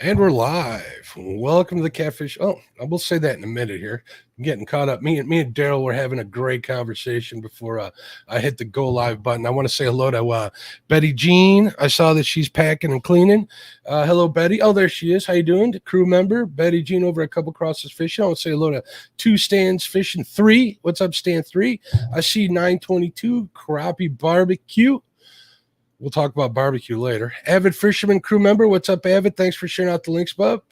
And we're live. Welcome to the Catfish. Oh, I will say that in a minute here. I'm getting caught up. Me and Darrell were having a great conversation before I hit the go live button. I want to say hello to Betty Jean. I saw that she's packing and cleaning. Hello, Betty. Oh, there she is. How you doing? Crew member Betty Jean over at Couple Crosses Fishing. I want to say hello to Two Stands Fishing 3. What's up, Stand 3? I see 922 Crappie Barbecue. We'll talk about barbecue later. Avid Fisherman crew member. What's up, Avid? Thanks for sharing out the links, bub.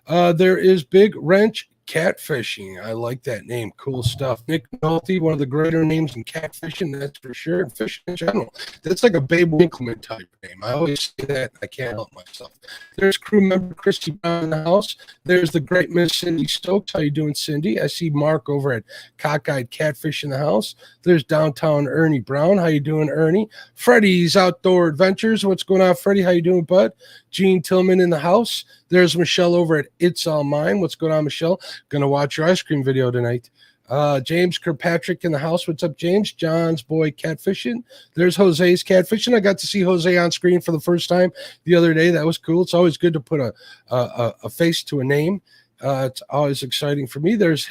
There is Big Wrench Catfishing. I like that name. Cool stuff. Nick Nolte, one of the greater names in catfishing, that's for sure. And fishing in general. That's like a Babe Winkleman type name. I always say that. I can't help myself. There's crew member Christy Brown in the house. There's the great Miss Cindy Stokes. How you doing, Cindy? I see Mark over at Cockeyed Catfish in the house. There's downtown Ernie Brown. How you doing, Ernie? Freddie's Outdoor Adventures. What's going on, Freddie? How you doing, bud? Gene Tillman in the house. There's Michelle over at It's All Mine. What's going on, Michelle? Gonna watch your ice cream video tonight. James Kirkpatrick in the house. What's up, James? John's boy catfishing. There's Jose's catfishing. I got to see Jose on screen for the first time the other day. That was cool. It's always good to put a face to a name. It's always exciting for me. There's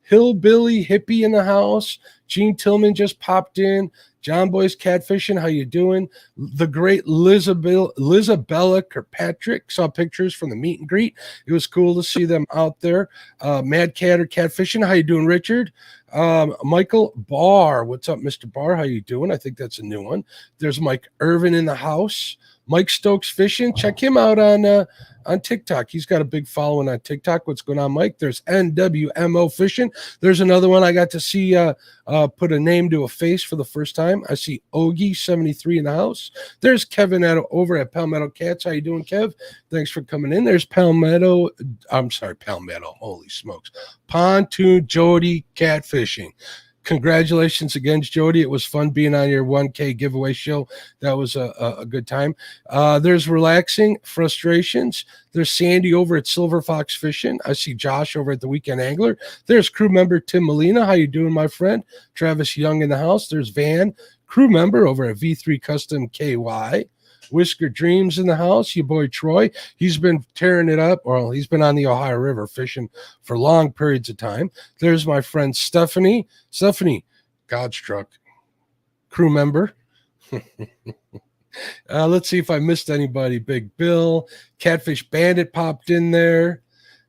Hillbilly Hippie in the house. Gene Tillman just popped in. John Boy's catfishing. How you doing? The great Lizabella Kirkpatrick. Saw pictures from the meet and greet. It was cool to see them out there. Mad Catter catfishing. How you doing, Richard? Michael Barr. What's up, Mr. Barr? How you doing? I think that's a new one. There's Mike Irvin in the house. Mike Stokes Fishing. Check him out on TikTok. He's got a big following on TikTok. What's going on, Mike? There's NWMO Fishing. There's another one I got to see put a name to a face for the first time. I see Ogie73 in the house. There's Kevin over at Palmetto Cats. How you doing, Kev? Thanks for coming in. There's Palmetto. Holy smokes. Pontoon Jody Catfishing. Congratulations again, Jody. It was fun being on your 1K giveaway show. That was a good time. There's Relaxing Frustrations. There's Sandy over at Silver Fox Fishing. I see Josh over at the Weekend Angler. There's crew member Tim Molina. How you doing, my friend? Travis Young in the house. There's Van, crew member over at V3 Custom KY. Whisker Dreams in the house. Your boy Troy. He's been tearing it up. Well, he's been on the Ohio River fishing for long periods of time. There's my friend Stephanie. Stephanie, Godstruck, crew member. Let's see if I missed anybody. Big Bill, Catfish Bandit popped in there.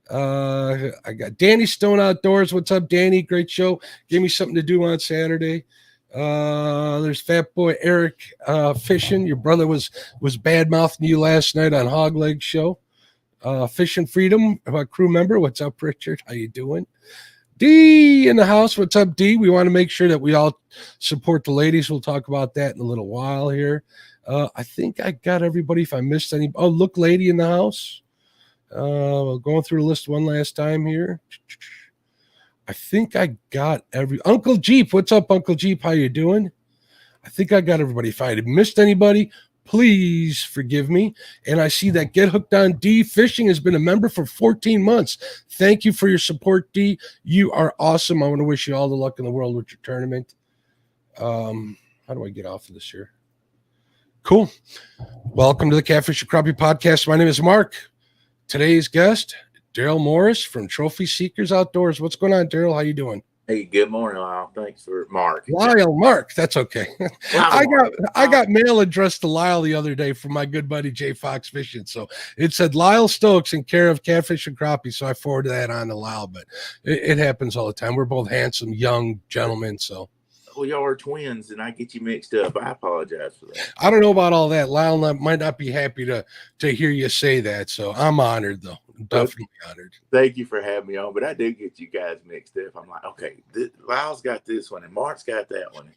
I got Danny Stone Outdoors. What's up, Danny? Great show. Gave me something to do on Saturday. There's Fat Boy Eric Fishing. Your brother was bad mouthing you last night on Hog Leg Show. Fishing Freedom, crew member. What's up, Richard? How you doing? D in the house. What's up, D? We want to make sure that we all support the ladies. We'll talk about that in a little while here. I think I got everybody. If I missed any, look, lady in the house. Going through the list one last time here. I think I got Uncle Jeep. What's up, Uncle Jeep? How you doing? I think I got everybody. If I missed anybody, please forgive me. And I see that Get Hooked on D Fishing has been a member for 14 months. Thank you for your support, D. You are awesome. I want to wish you all the luck in the world with your tournament. How do I get off of this here? Cool. Welcome to the Catfish and Crappie Podcast. My name is Mark. Today's guest, Darrell Morris from Trophy Seekers Outdoors. What's going on, Darrell? How you doing? Hey, good morning, Lyle. Thanks for Mark. Lyle, Mark. That's okay. I got mail addressed to Lyle the other day from my good buddy Jay Fox Fishing. So it said Lyle Stokes in care of Catfish and Crappie. So I forwarded that on to Lyle, but it happens all the time. We're both handsome, young gentlemen. So. Well, y'all are twins, and I get you mixed up. I apologize for that. I don't know about all that. Lyle might not be happy to hear you say that. So I'm honored, though. Definitely honored. Thank you for having me on, but I do get you guys mixed up. I'm like, okay, Lyle's got this one and Mark's got that one.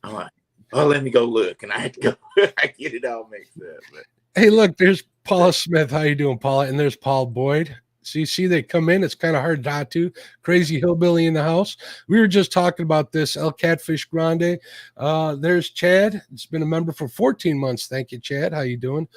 I'm like, oh, let me go look, and I had to go. I get it all mixed up. But. Hey, look, there's Paula Smith. How you doing, Paula? And there's Paul Boyd. So you see they come in, it's kind of hard not to. Crazy hillbilly in the house. We were just talking about this El Catfish Grande. There's Chad. It's been a member for 14 months. Thank you, Chad. How you doing?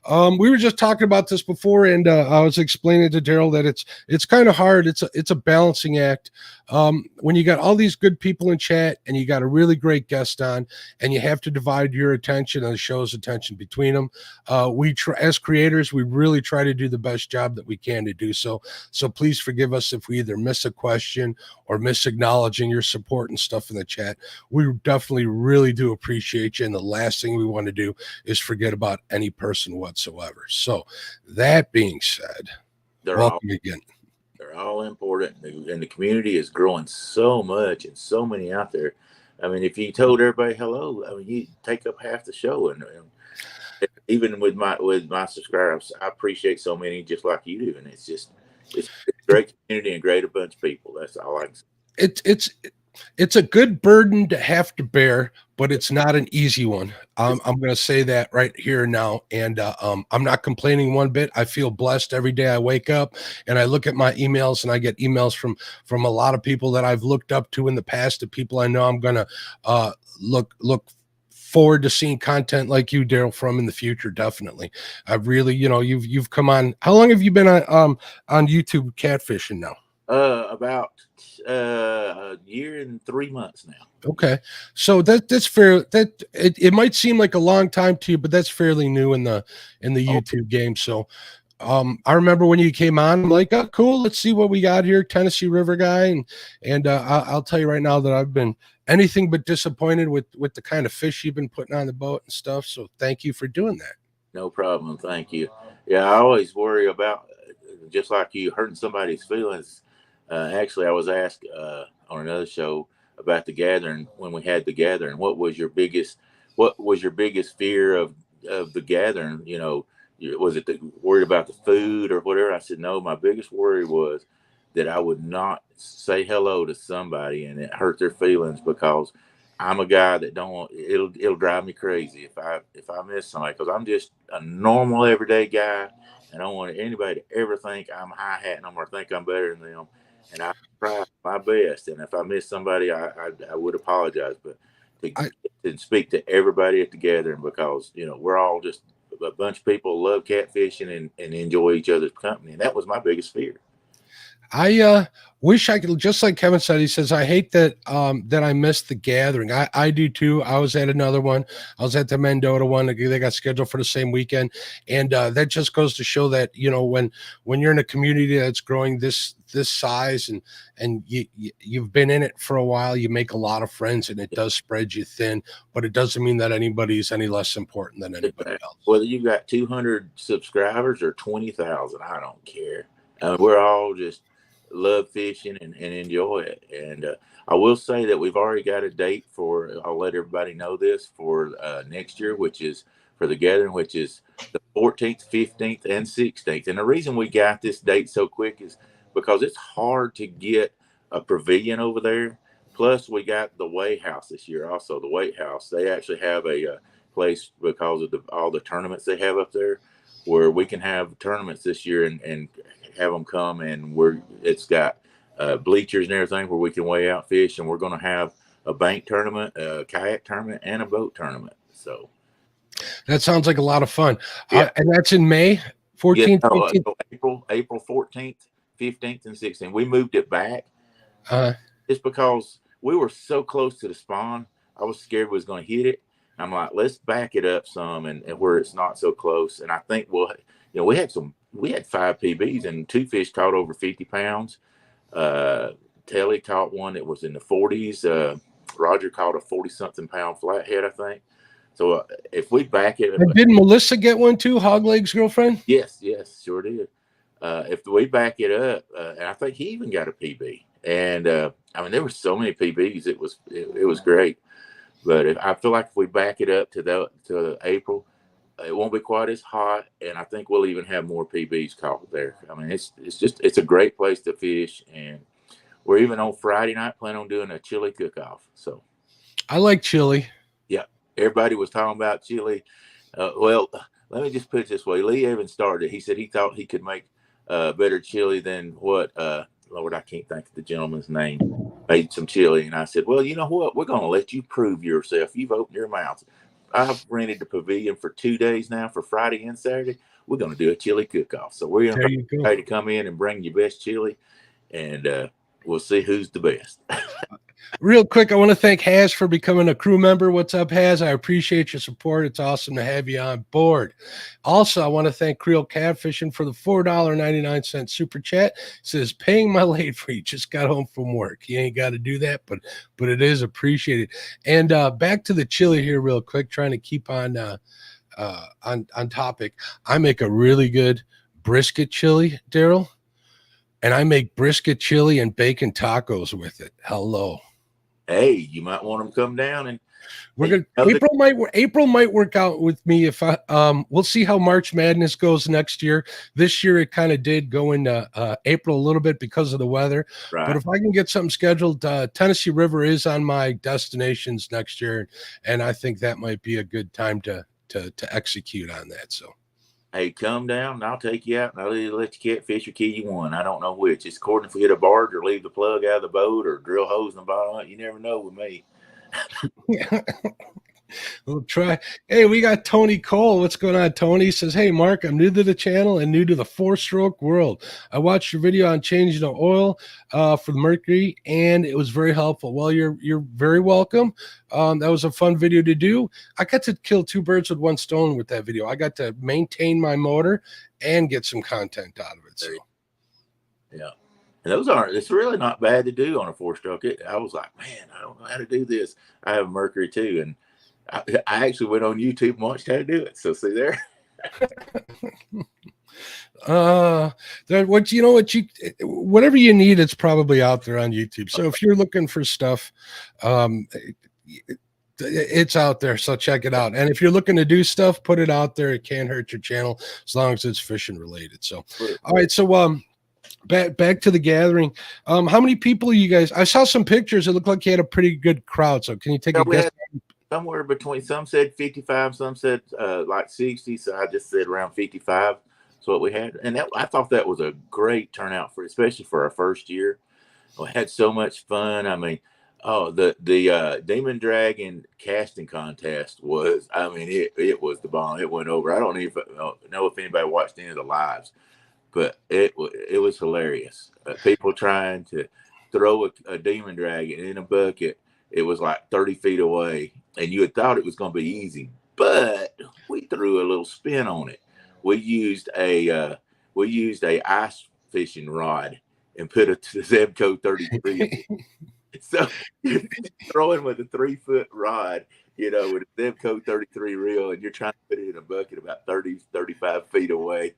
We were just talking about this before, and I was explaining to Darrell that it's kind of hard. It's a balancing act. When you got all these good people in chat and you got a really great guest on, and you have to divide your attention and the show's attention between them. We try, as creators, we really try to do the best job that we can to do so. So please forgive us if we either miss a question or miss acknowledging your support and stuff in the chat. We definitely really do appreciate you, and the last thing we want to do is forget about any person whatsoever. So that being said, welcome again. They're all important, and the community is growing so much, and so many out there. I mean, if you told everybody hello, I mean, you take up half the show, and even with my subscribers, I appreciate so many just like you do, and it's a great community and great a bunch of people. That's all I can say. It's a good burden to have to bear, but it's not an easy one. I'm going to say that right here now. And I'm not complaining one bit. I feel blessed every day I wake up and I look at my emails, and I get emails from a lot of people that I've looked up to in the past, to people I know I'm going to look forward to seeing content like you, Darrell, from in the future. Definitely. I've really, you've come on. How long have you been on YouTube catfishing now? About a year and 3 months now. Okay, so that's fair. That it might seem like a long time to you, but that's fairly new in the YouTube game. So I remember when you came on, I'm like, oh, cool, let's see what we got here, Tennessee River guy, and I'll tell you right now that I've been anything but disappointed with the kind of fish you've been putting on the boat and stuff. So thank you for doing that. No problem. Thank you. Yeah, I always worry about, just like you, hurting somebody's feelings. Actually, I was asked on another show about the gathering, when we had the gathering. What was your biggest fear of the gathering? You know, was it worried about the food or whatever? I said, no, my biggest worry was that I would not say hello to somebody and it hurt their feelings, because I'm a guy that it'll drive me crazy if I miss somebody, because I'm just a normal everyday guy, and I don't want anybody to ever think I'm high hatting them or think I'm better than them. And I try my best, and if I miss somebody, I would apologize. But to speak to everybody at the gathering, because we're all just a bunch of people who love catfishing and enjoy each other's company, and that was my biggest fear. I wish I could, just like Kevin said, he says, I hate that that I missed the gathering. I do too. I was at another one. I was at the Mendota one. They got scheduled for the same weekend. And that just goes to show that, when you're in a community that's growing this size, and you've been in it for a while, you make a lot of friends, and it does spread you thin, but it doesn't mean that anybody's any less important than anybody else. Whether you've got 200 subscribers or 20,000, I don't care. We're all just love fishing and enjoy it. And I will say that we've already got a date for, I'll let everybody know this, for next year, which is for the gathering, which is the 14th, 15th, and 16th. And the reason we got this date so quick is because it's hard to get a pavilion over there. Plus, we got the Way House this year. Also, the Way House, they actually have a place, because of all the tournaments they have up there, where we can have tournaments this year and have them come, and it's got bleachers and everything where we can weigh out fish, and we're going to have a bank tournament, a kayak tournament, and a boat tournament. So that sounds like a lot of fun. Yeah. And that's in May 14th, April 14th, 15th, and 16th. We moved it back just because we were so close to the spawn. I was scared we was going to hit it. I'm like, let's back it up some, and where it's not so close. And I think we had 5 PBs, and 2 fish caught over 50 pounds. Telly caught one that was in the 40s. Roger caught a 40-something pound flathead, I think. So if we back it up, didn't Melissa get one too? Hogleg's girlfriend? Yes, sure did. If we back it up, and I think he even got a PB. And I mean, there were so many PBs. It was great. But I feel like if we back it up to April, it won't be quite as hot, and I think we'll even have more PBs caught there. I mean, it's a great place to fish, and we're even on Friday night planning on doing a chili cook-off. So, I like chili. Yeah, everybody was talking about chili. Well, let me just put it this way: Lee Evans started. He said he thought he could make better chili than what Lord, I can't think of the gentleman's name, made some chili. And I said, well, you know what? We're going to let you prove yourself. You've opened your mouth. I've rented the pavilion for 2 days now for Friday and Saturday. We're going to do a chili cook-off. So we're going to try to come in and bring your best chili, and we'll see who's the best. Real quick, I want to thank Haz for becoming a crew member. What's up, Haz? I appreciate your support. It's awesome to have you on board. Also, I want to thank Creole Catfishing for the $4.99 super chat. It says, paying my late fee. Just got home from work. You ain't got to do that, but it is appreciated. And back to the chili here real quick, trying to keep on topic. I make a really good brisket chili, Darrell, and I make brisket chili and bacon tacos with it. Hello. Hey, you might want them to come down, and we're gonna April might work out with me if I we'll see how March Madness goes next year. This year it kind of did go into April a little bit because of the weather. Right. But if I can get something scheduled, Tennessee River is on my destinations next year, and I think that might be a good time to execute on that. So hey, come down and I'll take you out and I'll either let you catfish or kill you one. I don't know which. It's according if we hit a barge or leave the plug out of the boat or drill holes in the bottom. You never know with me. We'll try. Hey, we got Tony Cole. What's going on? Tony says, hey, Mark, I'm new to the channel and new to the 4-stroke world. I watched your video on changing the oil for the Mercury, and it was very helpful. Well, you're very welcome. That was a fun video to do. I got to kill 2 birds with 1 stone with that video. I got to maintain my motor and get some content out of it. So, yeah. And it's really not bad to do on a 4-stroke. I was like, man, I don't know how to do this. I have a Mercury too, and I actually went on YouTube and watched how to do it. So see there. Whatever you need, it's probably out there on YouTube. So if you're looking for stuff, it's out there. So check it out. And if you're looking to do stuff, put it out there. It can't hurt your channel as long as it's fishing related. So, all right. So, back to the gathering. How many people are you guys? I saw some pictures. It looked like you had a pretty good crowd. So can you take a guess? Somewhere between, some said 55, some said like 60. So I just said around 55 is what we had. And I thought that was a great turnout especially for our first year. We had so much fun. I mean, the Demon Dragon casting contest was, I mean, it was the bomb. It went over. I don't even know if anybody watched any of the lives, but it was hilarious. People trying to throw a Demon Dragon in a bucket. It was like 30 feet away, and you had thought it was going to be easy, but we threw a little spin on it. We used a ice fishing rod and put a Zebco 33. So you're throwing with a 3-foot rod, with a Zebco 33 reel, and you're trying to put it in a bucket about 30, 35 feet away.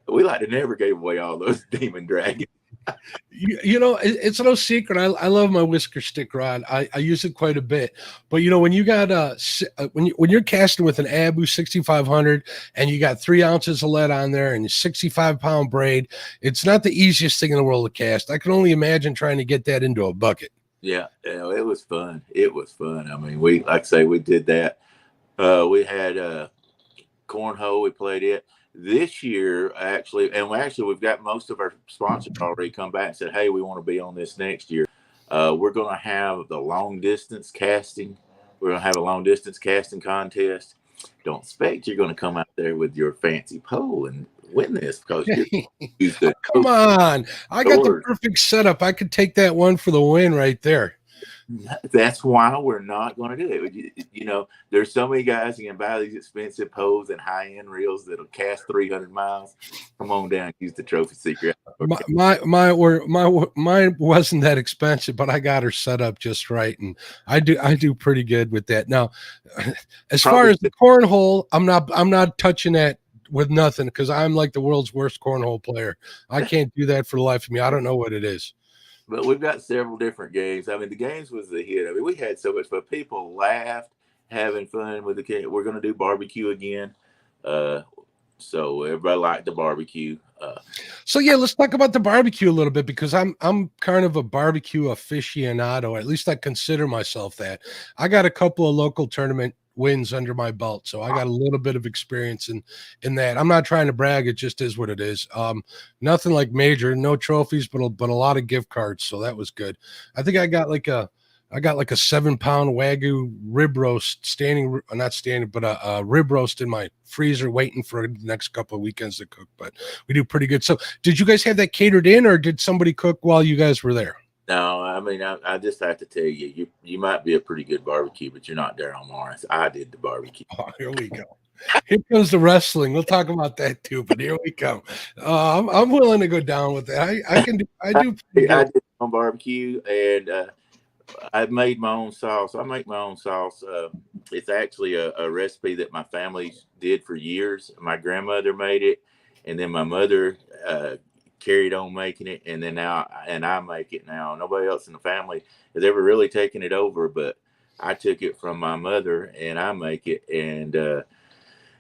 We like to never gave away all those Demon Dragons. It's no secret. I love my whisker stick rod. I use it quite a bit. But when you got when you're casting with an Abu 6500 and you got 3 ounces of lead on there and a 65-pound braid, it's not the easiest thing in the world to cast. I can only imagine trying to get that into a bucket. Yeah, it was fun. It was fun. I mean, we did that. We had cornhole. We played it. This year, we've got most of our sponsors already come back and said, hey, we want to be on this next year. We're going to have the long distance casting. We're going to have a long distance casting contest. Don't expect you're going to come out there with your fancy pole and win this because you're come on. I got the perfect setup. I could take that one for the win right there. That's why we're not going to do it. There's so many guys who can buy these expensive poles and high-end reels that'll cast 300 miles. Come on down, use the trophy secret. Mine wasn't that expensive, but I got her set up just right, and I do pretty good with that. Now, as far as the cornhole, I'm not touching that with nothing because I'm like the world's worst cornhole player. I can't do that for the life of me. I don't know what it is. But we've got several different games. I mean, the games was the hit. I mean, we had so much fun. People laughed, having fun with the kid. We're going to do barbecue again. So everybody liked the barbecue. So yeah, let's talk about the barbecue a little bit because I'm kind of a barbecue aficionado. At least I consider myself that. I got a couple of local tournament wins under my belt, so I got a little bit of experience in that. I'm not trying to brag; it just is what it is. Nothing like major, no trophies, but a lot of gift cards, so that was good. I think I got like a 7-pound Wagyu rib roast not standing, but a rib roast in my freezer waiting for the next couple of weekends to cook. But we do pretty good. So did you guys have that catered in, or did somebody cook while you guys were there? No, I mean, I just have to tell you, you might be a pretty good barbecue, but you're not Darrell Morris. I did the barbecue. Oh, here we go. Here comes the wrestling. We'll talk about that too, but here we come. I'm willing to go down with that. I can do. I do. I did my own barbecue, and I made my own sauce. I make my own sauce. It's actually a recipe that my family did for years. My grandmother made it, and then my mother carried on making it, and then I make it now. Nobody else in the family has ever really taken it over, but I took it from my mother, and I make it. And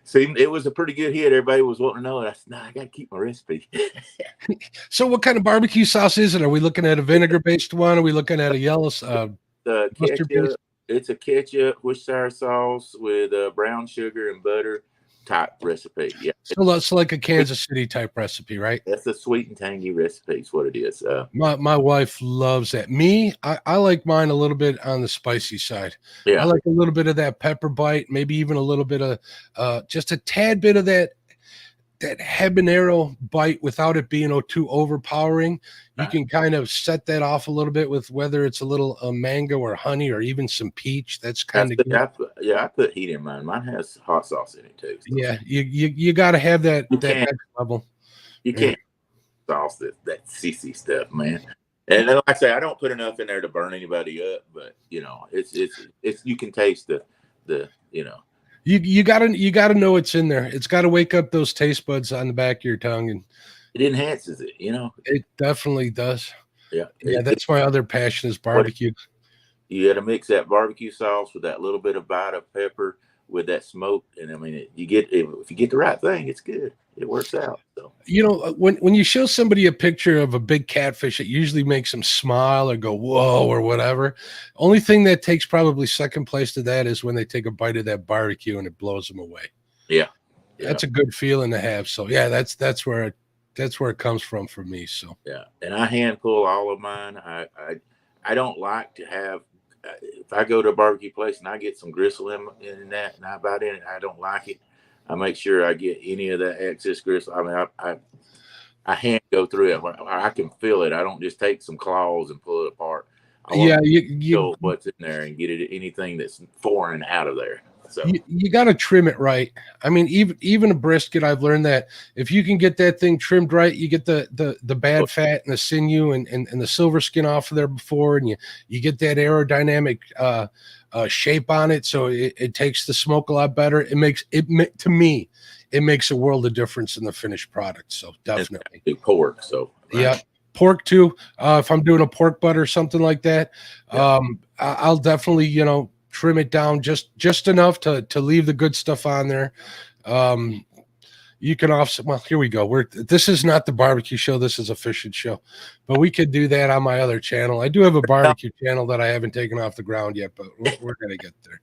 see, it was a pretty good hit. Everybody was wanting to know. I said, "No, I got to keep my recipe." So, what kind of barbecue sauce is it? Are we looking at a vinegar-based one? Are we looking at a yellow mustard base? It's a ketchup with sour sauce with brown sugar and butter type recipe. Yeah, so it's like a Kansas City type recipe, right? That's a sweet and tangy recipe. Is what it is. My wife loves that. I like mine a little bit on the spicy side. Yeah, I like a little bit of that pepper bite, maybe even a little bit of just a tad bit of that habanero bite without it being too overpowering. You can kind of set that off a little bit with whether it's a little mango or honey or even some peach. That's kind of good. I put heat in mine. Mine has hot sauce in it too. So. Yeah, you got to have that next level. You can't sauce that sissy stuff, man. And like I say, I don't put enough in there to burn anybody up, but it's you can taste the. You gotta know it's in there. It's got to wake up those taste buds on the back of your tongue, and it enhances it. It definitely does. Yeah, that's my other passion is barbecue. You got to mix that barbecue sauce with that little bit of bite of pepper with that smoke, and I mean, if you get the right thing, it's good. It works out. So when you show somebody a picture of a big catfish, it usually makes them smile or go whoa or whatever. Only thing that takes probably second place to that is when they take a bite of that barbecue and it blows them away. Yeah. That's a good feeling to have. So yeah, that's where it comes from for me. So yeah, and I hand pull all of mine. I don't like to have. If I go to a barbecue place and I get some gristle in that and I bite in it, I don't like it. I make sure I get any of that excess gristle. I mean, I hand go through it. I can feel it. I don't just take some claws and pull it apart. You feel what's in there and get anything that's foreign out of there. So you got to trim it right. I mean, even a brisket, I've learned that if you can get that thing trimmed right, you get the bad fat and the sinew and the silver skin off of there before, and you get that aerodynamic shape on it, so it takes the smoke a lot better. To me, it makes a world of difference in the finished product. So definitely pork. So right. Yeah. Pork too. If I'm doing a pork butt or something like that, I'll definitely trim it down just enough to leave the good stuff on there. You can offset. Well, here we go. This is not the barbecue show. This is a fishing show, but we could do that on my other channel. I do have a barbecue channel that I haven't taken off the ground yet, but we're gonna get there.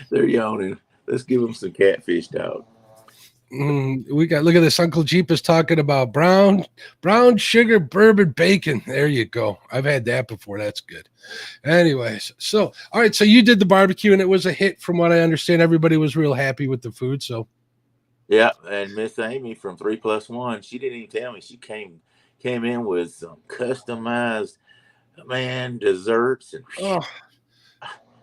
They're yawning. Let's give them some catfish, dog. Look at this. Uncle Jeep is talking about brown sugar bourbon bacon. There you go. I've had that before. That's good. Anyways, so all right. So you did the barbecue and it was a hit, from what I understand. Everybody was real happy with the food. So yeah, and Miss Amy from 3+1, she didn't even tell me. She came in with some customized desserts and.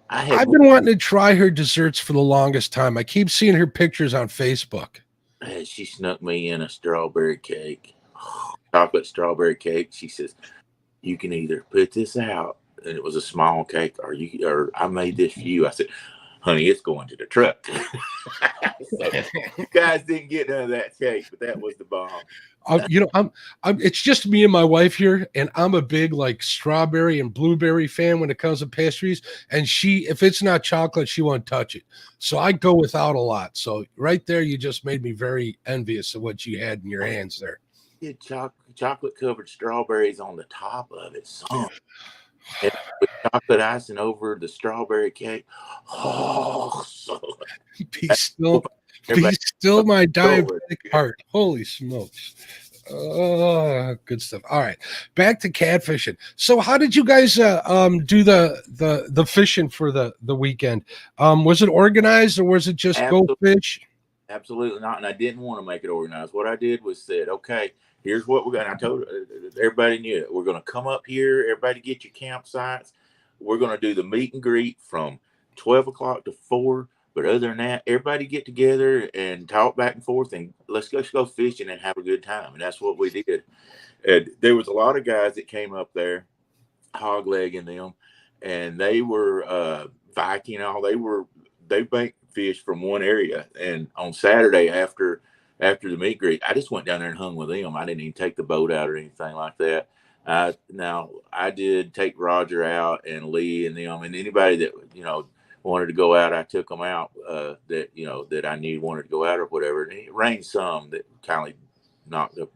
I've been wanting to try her desserts for the longest time. I keep seeing her pictures on Facebook. She snuck me in a strawberry cake, chocolate strawberry cake. She says, "You can either put this out," and it was a small cake, or I made this for you. I said, "Honey, it's going to the truck." So, guys didn't get none of that cake, but that was the bomb. It's just me and my wife here, and I'm a big strawberry and blueberry fan when it comes to pastries. And if it's not chocolate, she won't touch it. So I go without a lot. So right there, you just made me very envious of what you had in your hands there. Chocolate covered strawberries on the top of it. So and with chocolate icing over the strawberry cake. Oh, so Be still, be everybody still, my going. diabetic heart. Holy smokes. Oh, good stuff. All right, back to catfishing. So, how did you guys do the fishing for the weekend? Was it organized or was it just go Absolutely. fish? Absolutely not. And I didn't want to make it organized. What I did was said, okay, here's what we're going to, I told everybody knew it. We're going to come up here. Everybody get your campsites. We're going to do the meet and greet from 12 o'clock to 4. But other than that, everybody get together and talk back and forth and let's go fishing and have a good time. And that's what we did. And there was a lot of guys that came up there, hog legging them, and they were Viking. All they bank fish from one area. And on Saturday after the meat greet, I just went down there and hung with them. I didn't even take the boat out or anything like that. Now I did take Roger out and Lee and them and anybody that wanted to go out. I took them out that I knew wanted to go out or whatever. And it rained some that kind of knocked the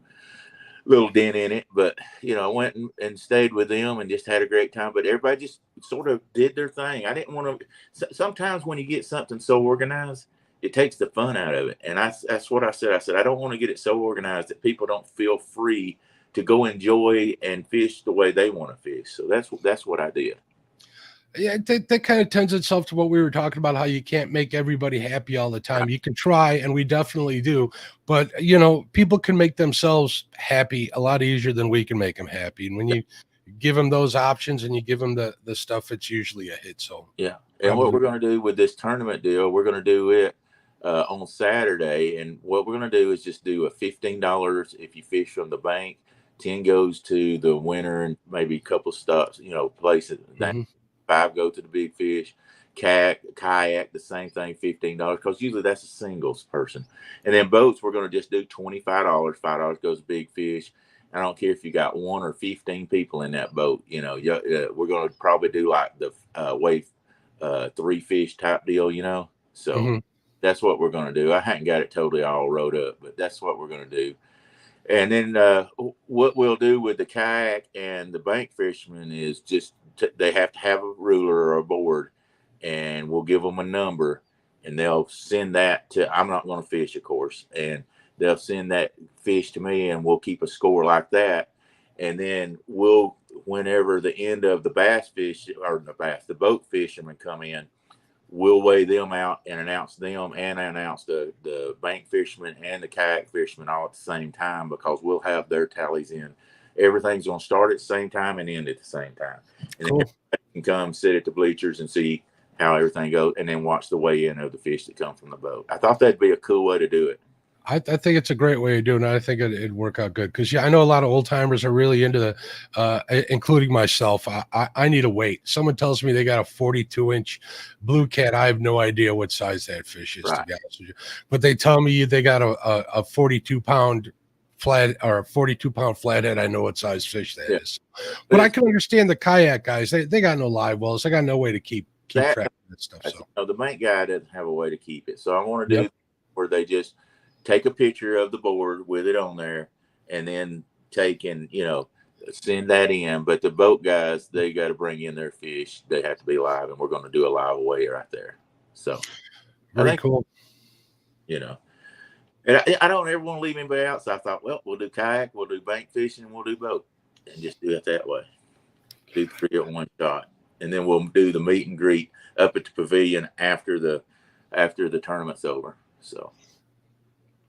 little dent in it, but I went and stayed with them and just had a great time. But everybody just sort of did their thing. I didn't want to. Sometimes when you get something so organized, it takes the fun out of it. And that's what I said. I said I don't want to get it so organized that people don't feel free to go enjoy and fish the way they want to fish. So that's what I did. Yeah, that kind of tends itself to what we were talking about, how you can't make everybody happy all the time. You can try, and we definitely do, but people can make themselves happy a lot easier than we can make them happy. And when you give them those options and you give them the stuff, it's usually a hit. So yeah. And what we're going to do with this tournament deal, we're going to do it on Saturday. And what we're going to do is just do a $15 if you fish from the bank. 10 goes to the winner and maybe a couple stops, places. mhm. 5 go to the big fish. Kayak, the same thing, $15, because usually that's a singles person. And then boats, we're going to just do $25. $5 goes to big fish. I don't care if you got 1 or 15 people in that boat. We're going to probably do like the wave 3 fish type deal. So Mhm. that's what we're going to do. I hadn't got it totally all wrote up, but that's what we're going to do. And then what we'll do with the kayak and the bank fishermen is just they have to have a ruler or a board, and we'll give them a number, and they'll send that to. I'm not going to fish, of course, and they'll send that fish to me, and we'll keep a score like that. And then whenever the end of the bass fish or the boat fishermen come in, we'll weigh them out and announce them and announce the bank fishermen and the kayak fishermen all at the same time, because we'll have their tallies in. Everything's going to start at the same time and end at the same time. And Cool. then everybody can come sit at the bleachers and see how everything goes and then watch the weigh-in of the fish that come from the boat. I thought that'd be a cool way to do it. I think it's a great way of doing it. I think it'd work out good because I know a lot of old timers are really into including myself. I need a weight. Someone tells me they got a 42-inch blue cat. I have no idea what size that fish is, Right. to be honest with you. But they tell me they got a 42-pound flat or a 42-pound flathead. I know what size fish that is. But I can understand the kayak guys. They got no live wells. They got no way to keep track of that stuff. So the bank guy doesn't have a way to keep it. So I want to do where they just take a picture of the board with it on there and then take and, send that in. But the boat guys, they got to bring in their fish. They have to be live, and we're going to do a live weigh right there. So very cool. And I don't ever want to leave anybody out. So I thought, well, we'll do kayak, we'll do bank fishing, and we'll do boat, and just do it that way. Do 3 at one shot. And then we'll do the meet and greet up at the pavilion after the tournament's over. So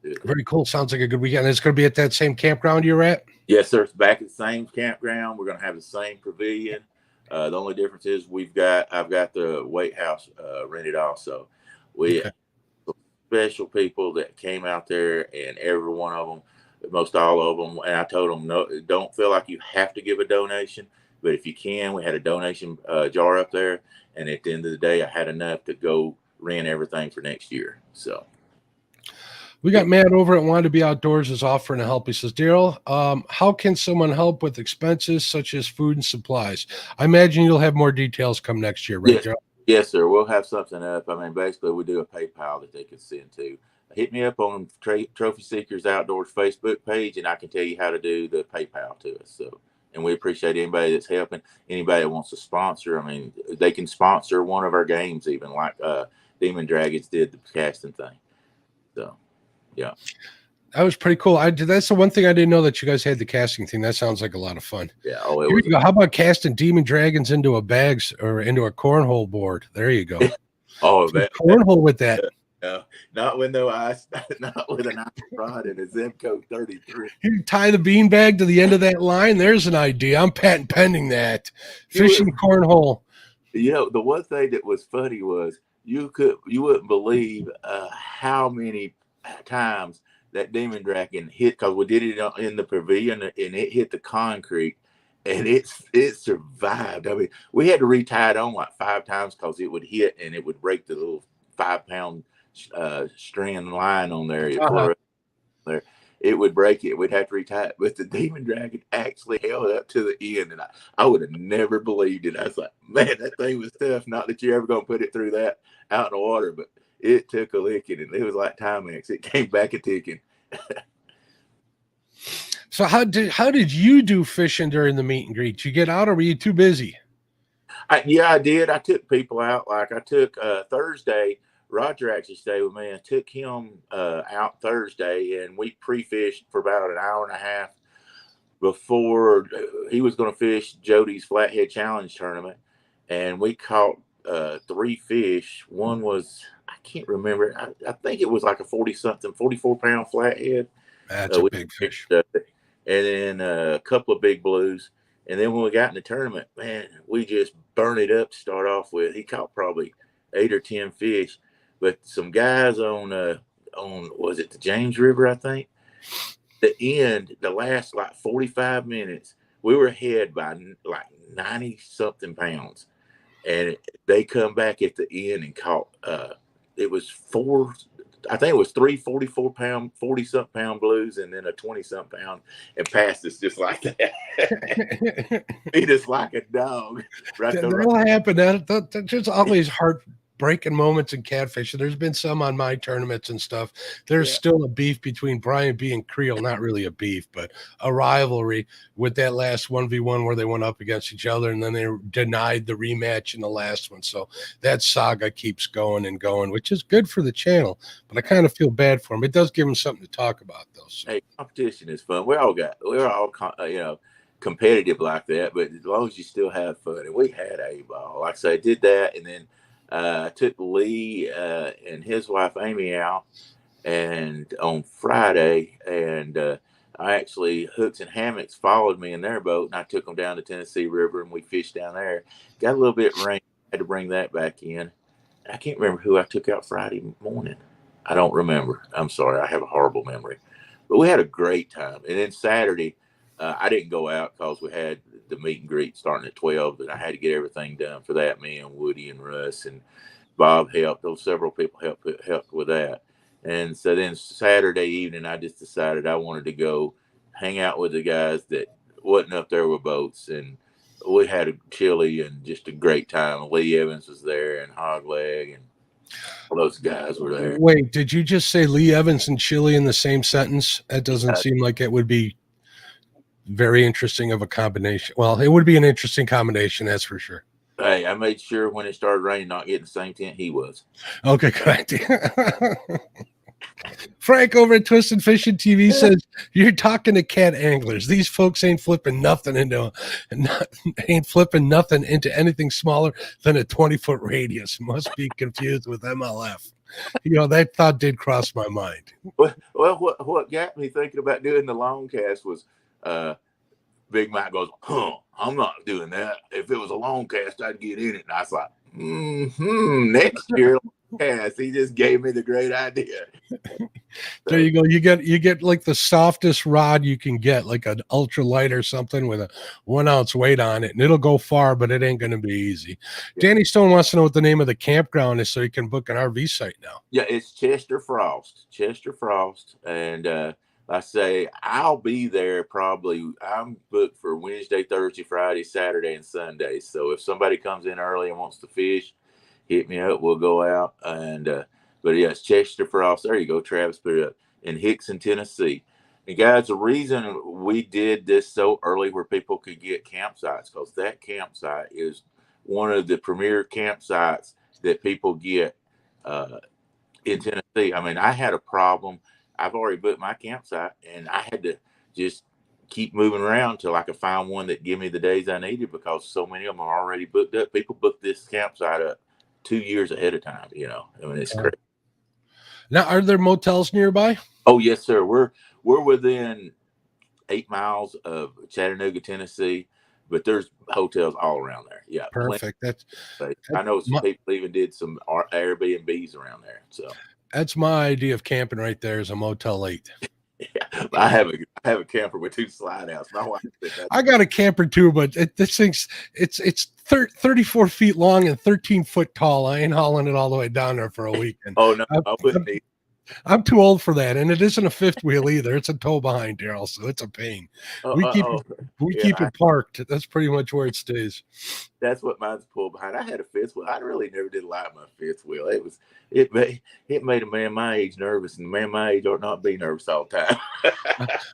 very cool. Sounds like a good weekend. It's going to be at that same campground you're at? Yes, sir. It's back at the same campground. We're going to have the same pavilion. The only difference is I've got the weight house rented also. We have special people that came out there, and every one of them, most all of them, and I told them, no, don't feel like you have to give a donation, but if you can, we had a donation jar up there, and at the end of the day, I had enough to go rent everything for next year. So we got Matt over at Want to Be Outdoors is offering to help. He says, Darrell, how can someone help with expenses such as food and supplies? I imagine you'll have more details come next year, right, Darrell? Yes, sir. We'll have something up. I mean, basically, we do a PayPal that they can send to. Hit me up on Trophy Seekers Outdoors Facebook page, and I can tell you how to do the PayPal to us. So and we appreciate anybody that's helping. Anybody that wants to sponsor, I mean, they can sponsor one of our games, even like Demon Dragons did the casting thing. So, yeah. That was pretty cool. That's the one thing I didn't know, that you guys had the casting thing. That sounds like a lot of fun. Yeah. Oh, it Here was. you go. How about casting demon dragons into a bags or into a cornhole board? There you go. Oh, man. Cornhole with that. Not with no ice, not with an ice rod and a Zemco 33. You tie the beanbag to the end of that line. There's an idea. I'm patent pending that. Fishing cornhole. You know, the one thing that was funny was you wouldn't believe how many times that demon dragon hit, because we did it in the pavilion and it hit the concrete and it survived. I mean, we had to retie it on like 5 times because it would hit and it would break the little 5-pound strand line on there. There, it would break it. We'd have to retie it. But the demon dragon actually held up to the end, and I would have never believed it. I was like, man, that thing was tough. Not that you're ever going to put it through that out in the water, but it took a licking, and it was like Timex. It came back a ticking. So how did you do fishing during the meet and greet? Did you get out, or were you too busy? Yeah, I did. I took people out. Like I took Thursday. Roger actually stayed with me. I took him out Thursday, and we pre-fished for about an hour and a half before he was going to fish Jody's Flathead Challenge tournament. And we caught 3 fish. One was, I can't remember. I think it was like a 44-pound flathead. That's a big fish. And then a couple of big blues. And then when we got in the tournament, man, we just burned it up to start off with. He caught probably 8 or 10 fish. But some guys on was it the James River, I think? The last like 45 minutes, we were ahead by like 90-something pounds. And they come back at the end and caught, it was 4, I think it was 3 44-pound, 40-something pound blues, and then a 20-something pound, and passed us just like that. Beat us like a dog. That'll happen. That's just always heartbreaking moments in catfishing. There's been some on my tournaments and stuff. There's still a beef between Brian B and Creel. Not really a beef, but a rivalry with that last 1v1 where they went up against each other, and then they denied the rematch in the last one. So that saga keeps going and going, which is good for the channel, but I kind of feel bad for them. It does give them something to talk about, though. So. Hey, competition is fun. We're all competitive like that, but as long as you still have fun, and we had a ball. Like I say, I did that, and then I took Lee and his wife Amy out, and on Friday, and I actually Hooks and Hammocks followed me in their boat, and I took them down to Tennessee River, and we fished down there. Got a little bit rain, had to bring that back in. I can't remember who I took out Friday morning. I don't remember. I'm sorry, I have a horrible memory, but we had a great time. And then Saturday, I didn't go out because we had the meet and greet starting at 12, and I had to get everything done for that. Me and Woody and Russ and Bob helped. Those several people helped with that. And so then Saturday evening, I just decided I wanted to go hang out with the guys that wasn't up there with boats, and we had a chili and just a great time. Lee Evans was there, and Hogleg, and all those guys were there. Wait, did you just say Lee Evans and chili in the same sentence? That doesn't seem like it would be very interesting of a combination. Well, it would be an interesting combination, that's for sure. Hey, I made sure when it started raining, not getting the same tent he was. Okay, good. Frank over at Twisted Fishing TV says, you're talking to cat anglers. These folks ain't flipping nothing into anything smaller than a 20-foot radius. Must be confused with MLF. You know, that thought did cross my mind. Well, what got me thinking about doing the long cast was Big Mike goes, I'm not doing that. If it was a long cast, I'd get in it. And I was like, next year, cast. He just gave me the great idea. There you go. You get like the softest rod you can get, like an ultralight or something with a 1 ounce weight on it, and it'll go far, but it ain't going to be easy. Yeah. Danny Stone wants to know what the name of the campground is so he can book an RV site now. Yeah, it's Chester Frost. And I say I'll be there probably. I'm booked for Wednesday, Thursday, Friday, Saturday, and Sunday. So if somebody comes in early and wants to fish, hit me up. We'll go out. And but yeah, it's Chester Frost. There you go, Travis. Put it up in Hickson, Tennessee. And guys, the reason we did this so early where people could get campsites, because that campsite is one of the premier campsites that people get in Tennessee. I mean, I had a problem. I've already booked my campsite, and I had to just keep moving around till I could find one that give me the days I needed, because so many of them are already booked up. People book this campsite up 2 years ahead of time. I mean, it's crazy. Now, are there motels nearby? Oh yes, sir. We're within 8 miles of Chattanooga, Tennessee, but there's hotels all around there. Yeah, Perfect. I know some people even did some Airbnbs around there. So that's my idea of camping right there, is a Motel 8. Yeah, I have a camper with 2 slide outs. My wife said I got a camper too, but this thing's it's 34 feet long and 13 foot tall. I ain't hauling it all the way down there for a weekend. Oh no, I wouldn't need. I'm too old for that, and it isn't a fifth wheel either. It's a tow behind, Darrell, so it's a pain. We keep it parked. That's pretty much where it stays. That's what mine's pulled behind. I had a fifth wheel. I really never did like my fifth wheel. It made a man my age nervous, and a man my age ought not be nervous all the time.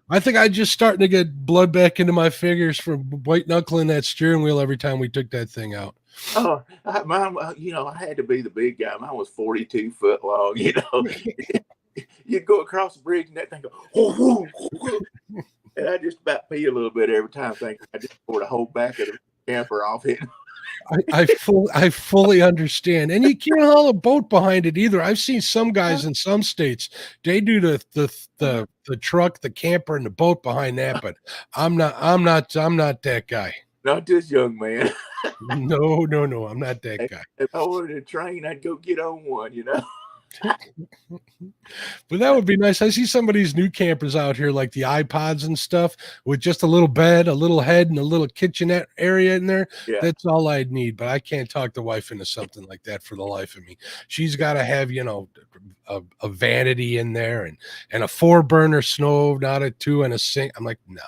I think I just starting to get blood back into my fingers from white knuckling that steering wheel every time we took that thing out. Oh, mine, I had to be the big guy. Mine was 42 foot long, You'd go across the bridge and that thing go, whoo, whoo, whoo. And I just about pee a little bit every time, thinking I just poured a whole back of the camper off it. I fully understand. And you can't haul a boat behind it either. I've seen some guys in some states, they do the truck, the camper, and the boat behind that, but I'm not that guy. Not this young man. No, I'm not that guy. If I wanted a train, I'd go get on one, But that would be nice. I see some of these new campers out here, like the iPods and stuff, with just a little bed, a little head, and a little kitchenette area in there. Yeah. That's all I'd need. But I can't talk the wife into something like that for the life of me. She's got to have, a vanity in there and a 4-burner stove, not a 2, and a sink. I'm like, no.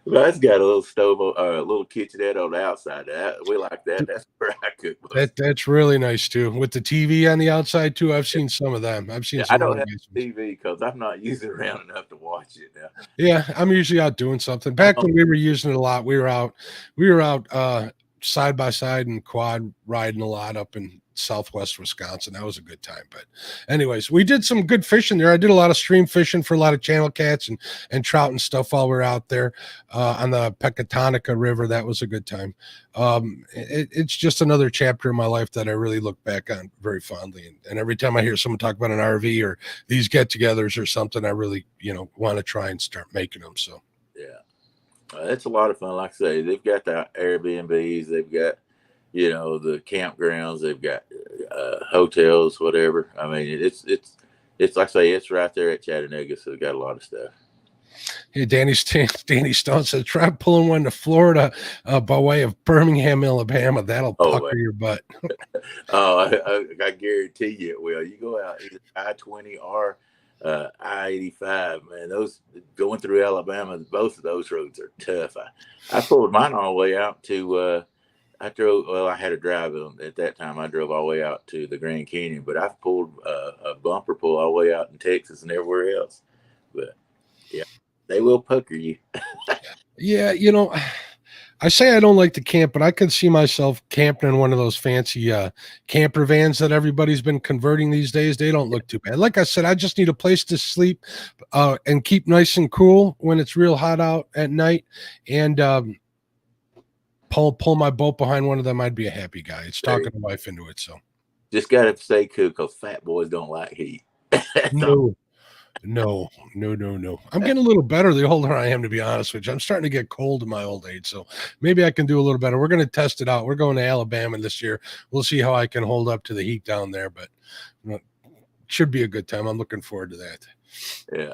Well, it's got a little stove, a little kitchenette on the outside. We like that. That's where I cook. That's really nice too. With the TV on the outside too. I've seen some of them. I've seen. I don't have TV because I'm not using it around enough to watch it now. Yeah, I'm usually out doing something. Back when we were using it a lot, we were out side by side and quad riding a lot up in Southwest Wisconsin. That was a good time. But anyways, we did some good fishing there. I did a lot of stream fishing for a lot of channel cats and trout and stuff while we were out there on the Pecatonica River. That was a good time. It's just another chapter in my life that I really look back on very fondly. And every time I hear someone talk about an RV or these get-togethers or something, I really, want to try and start making them. So yeah, it's a lot of fun. Like I say, they've got the Airbnbs, they've got the campgrounds, they've got hotels, whatever. I mean, it's like I say, it's right there at Chattanooga, so they've got a lot of stuff. Hey, Danny Stone says, try pulling one to Florida by way of Birmingham, Alabama. That'll pucker your butt. I guarantee you it will. You go out either I-20 or I-85, man, those going through Alabama, both of those roads are tough. I pulled mine all the way out to I had a drive at that time. I drove all the way out to the Grand Canyon, but I've pulled a bumper pull all the way out in Texas and everywhere else. But yeah, they will pucker you. Yeah, I say I don't like to camp, but I can see myself camping in one of those fancy camper vans that everybody's been converting these days. They don't look too bad. Like I said, I just need a place to sleep and keep nice and cool when it's real hot out at night. And pull my boat behind one of them. I'd be a happy guy. It's talking the wife into it. So just got to stay cool because fat boys don't like heat. No. I'm getting a little better the older I am, to be honest with you. I'm starting to get cold in my old age, so maybe I can do a little better. We're going to test it out. We're going to Alabama this year. We'll see how I can hold up to the heat down there, but it should be a good time. I'm looking forward to that. Yeah.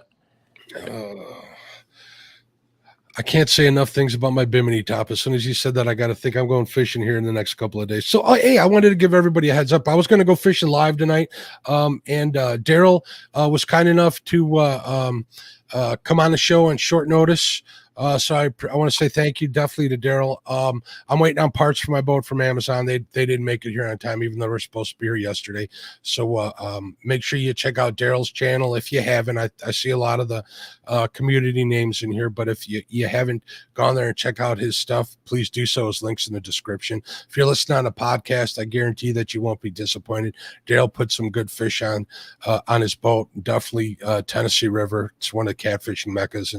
I can't say enough things about my bimini top. As soon as you said that, I got to think I'm going fishing here in the next couple of days. So, hey, I wanted to give everybody a heads up. I was going to go fishing live tonight. And Darrell was kind enough to come on the show on short notice. So I want to say thank you definitely to Darrell. I'm waiting on parts for my boat from Amazon. They didn't make it here on time, even though we're supposed to be here yesterday. So make sure you check out Darrell's channel if you haven't. I see a lot of the community names in here, but if you haven't gone there and check out his stuff, please do so. His links in the description. If you're listening on a podcast, I guarantee that you won't be disappointed. Darrell put some good fish on his boat. Definitely Tennessee River. It's one of the catfishing meccas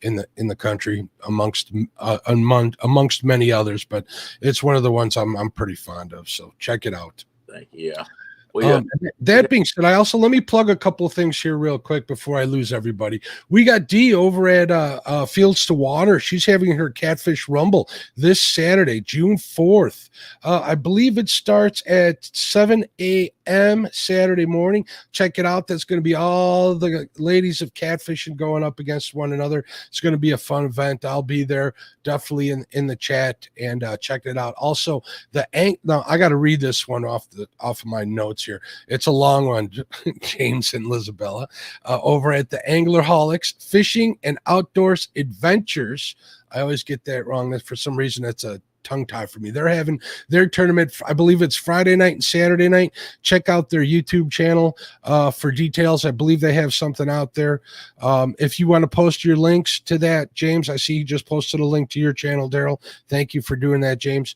in the country, amongst many others, but it's one of the ones I'm pretty fond of. So check it out. Thank you. Yeah. Well, that being said, let me plug a couple of things here real quick before I lose everybody. We got Dee over at Fields to Water. She's having her Catfish Rumble this Saturday, June 4th. I believe it starts at 7 a.m. Saturday morning. Check it out. That's going to be all the ladies of catfishing going up against one another. It's going to be a fun event. I'll be there definitely in the chat and check it out. Also, now I got to read this one off of my notes here. It's a long one. James and Lisabella over at the Anglerholics Fishing and Outdoors Adventures. I always get that wrong. For some reason, that's a tongue tie for me. They're having their tournament. I believe it's Friday night and Saturday night. Check out their YouTube channel for details. I believe they have something out there. If you want to post your links to that, James, I see you just posted a link to your channel, Darrell. Thank you for doing that, James.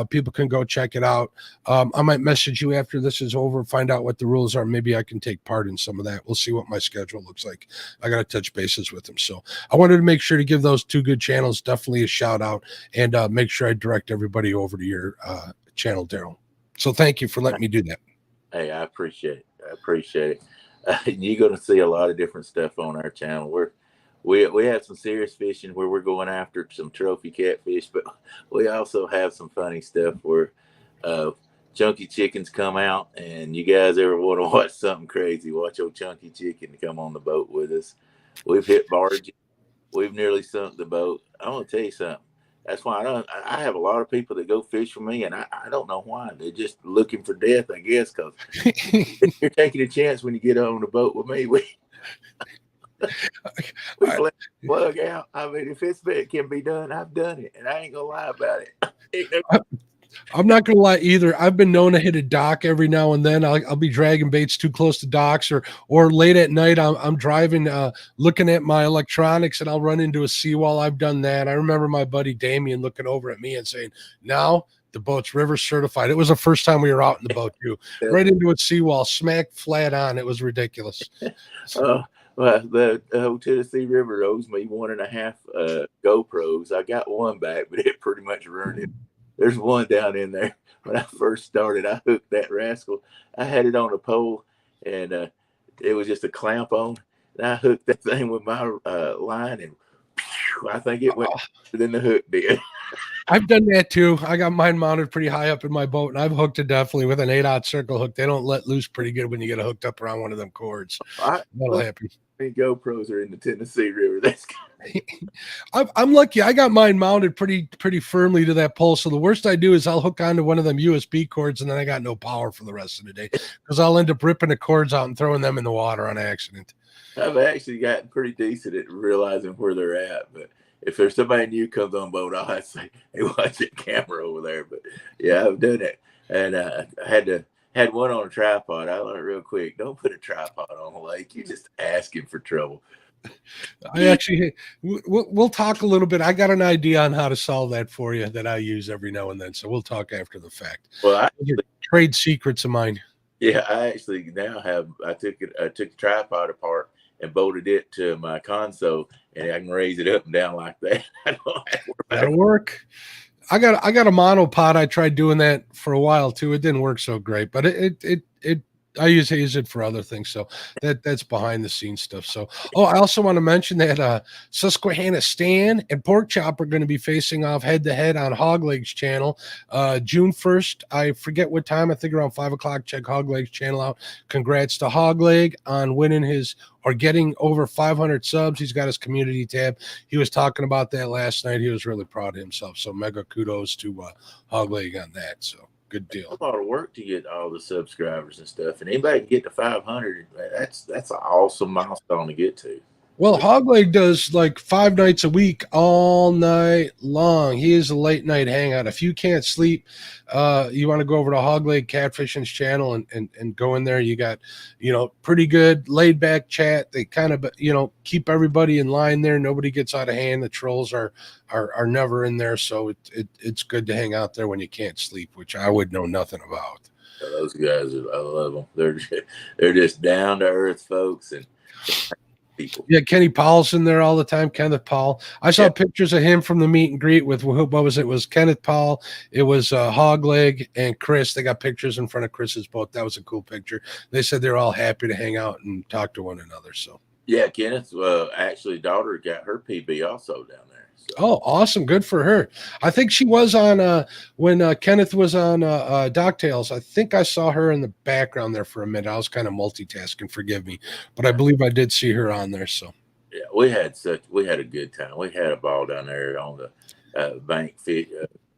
People can go check it out. I might message you after this is over, find out what the rules are. Maybe I can take part in some of that. We'll see what my schedule looks like. I got to touch bases with them. So I wanted to make sure to give those two good channels definitely a shout out and make sure I direct everybody over to your channel, Darrell. So thank you for letting me do that. Hey, I appreciate it. You're going to see a lot of different stuff on our channel. We have some serious fishing where we're going after some trophy catfish, but we also have some funny stuff where chunky chickens come out. And you guys ever want to watch something crazy, watch old chunky chicken come on the boat with us. We've hit barges. We've nearly sunk the boat. I want to tell you something. That's why I have a lot of people that go fish for me, and I don't know why. They're just looking for death, I guess, because you're taking a chance when you get on the boat with me. We let the plug out. I mean, if it can be done, I've done it, and I ain't gonna lie about it. I'm not gonna lie either. I've been known to hit a dock every now and then. I'll be dragging baits too close to docks, or late at night. I'm driving, looking at my electronics, and I'll run into a seawall. I've done that. I remember my buddy Damien looking over at me and saying, "Now the boat's river certified." It was the first time we were out in the boat too. Right into a seawall, smack flat on. It was ridiculous. Well, the Tennessee River owes me 1.5 GoPros. I got one back, but it pretty much ruined it. There's one down in there. When I first started, I hooked that rascal. I had it on a pole, and it was just a clamp on. And I hooked that thing with my line, and I think it went further than the hook did. I've done that too. I got mine mounted pretty high up in my boat, and I've hooked it definitely with an 8/0 circle hook. They don't let loose pretty good when you get it hooked up around one of them cords. That'll happen. GoPros are in the Tennessee River. That's I'm lucky. I got mine mounted pretty firmly to that pole. So the worst I do is I'll hook onto one of them USB cords, and then I got no power for the rest of the day because I'll end up ripping the cords out and throwing them in the water on accident. I've actually gotten pretty decent at realizing where they're at, but if there's somebody new comes on boat, I'll say, "Hey, watch that camera over there." But yeah, I've done it, and I had one on a tripod. I learned real quick: don't put a tripod on a lake. You're just asking for trouble. We'll talk a little bit. I got an idea on how to solve that for you that I use every now and then. So we'll talk after the fact. Well, trade secrets of mine. Yeah, I actually now have. I took the tripod apart and bolted it to my console, and I can raise it up and down like that. That'll work. I got a monopod. I tried doing that for a while too. It didn't work so great, but I use it for other things. So that's behind the scenes stuff. So, I also want to mention that Susquehanna Stan and Pork Chop are going to be facing off head to head on Hogleg's channel, June 1st. I forget what time. I think around 5 o'clock. Check Hogleg's channel out. Congrats to Hogleg on getting over 500 subs. He's got his community tab. He was talking about that last night. He was really proud of himself. So mega kudos to Hogleg on that. So. Good deal. It's a lot of work to get all the subscribers and stuff, and anybody can get to 500. That's an awesome milestone to get to. Well, Hogleg does like 5 nights a week, all night long. He is a late night hangout. If you can't sleep, you want to go over to Hogleg Catfishing's channel and go in there. You got, pretty good laid back chat. They kind of, keep everybody in line there. Nobody gets out of hand. The trolls are never in there, so it's good to hang out there when you can't sleep, which I would know nothing about. Those guys, I love them. They're just down to earth folks and people. Yeah, Kenny Powell's in there all the time. Kenneth Powell. I saw pictures of him from the meet and greet with what was it? It was Kenneth Powell. It was Hogleg and Chris. They got pictures in front of Chris's boat. That was a cool picture. They said they're all happy to hang out and talk to one another. So yeah, Kenneth's actually daughter got her PB also down there. So. Oh, awesome. Good for her. I think she was on when Kenneth was on DuckTales. I think I saw her in the background there for a minute. I was kind of multitasking, forgive me. But I believe I did see her on there. So yeah, we had a good time. We had a ball down there on the bank fit,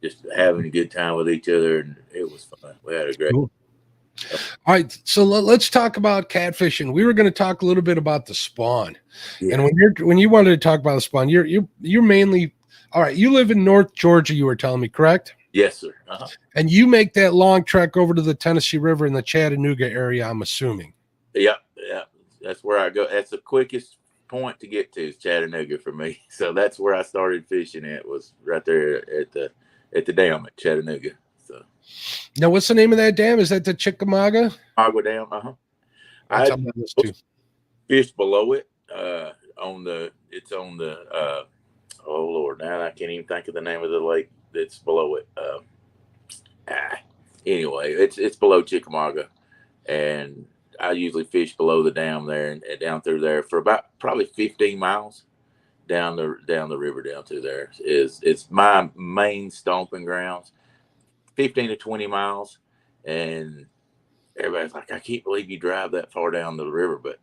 just having a good time with each other, and it was fun. We had a great cool. All right, so let's talk about catfishing. We were going to talk a little bit about the spawn, and when you wanted to talk about the spawn, you're mainly all right. You live in North Georgia, you were telling me, correct? Yes, sir. And you make that long trek over to the Tennessee River in the Chattanooga area, I'm assuming. Yeah, that's where I go. That's the quickest point to get to is Chattanooga for me. So that's where I started fishing. Was right there at the dam at Chattanooga. So. Now, what's the name of that dam? Is that the Chickamauga? Agua Dam. I fished below it. It's on the. Oh Lord, now I can't even think of the name of the lake that's below it. Anyway, it's below Chickamauga, and I usually fish below the dam there and down through there for about probably 15 miles down the river down through there. It's my main stomping grounds. 15 to 20 miles, and everybody's like, I can't believe you drive that far down the river, but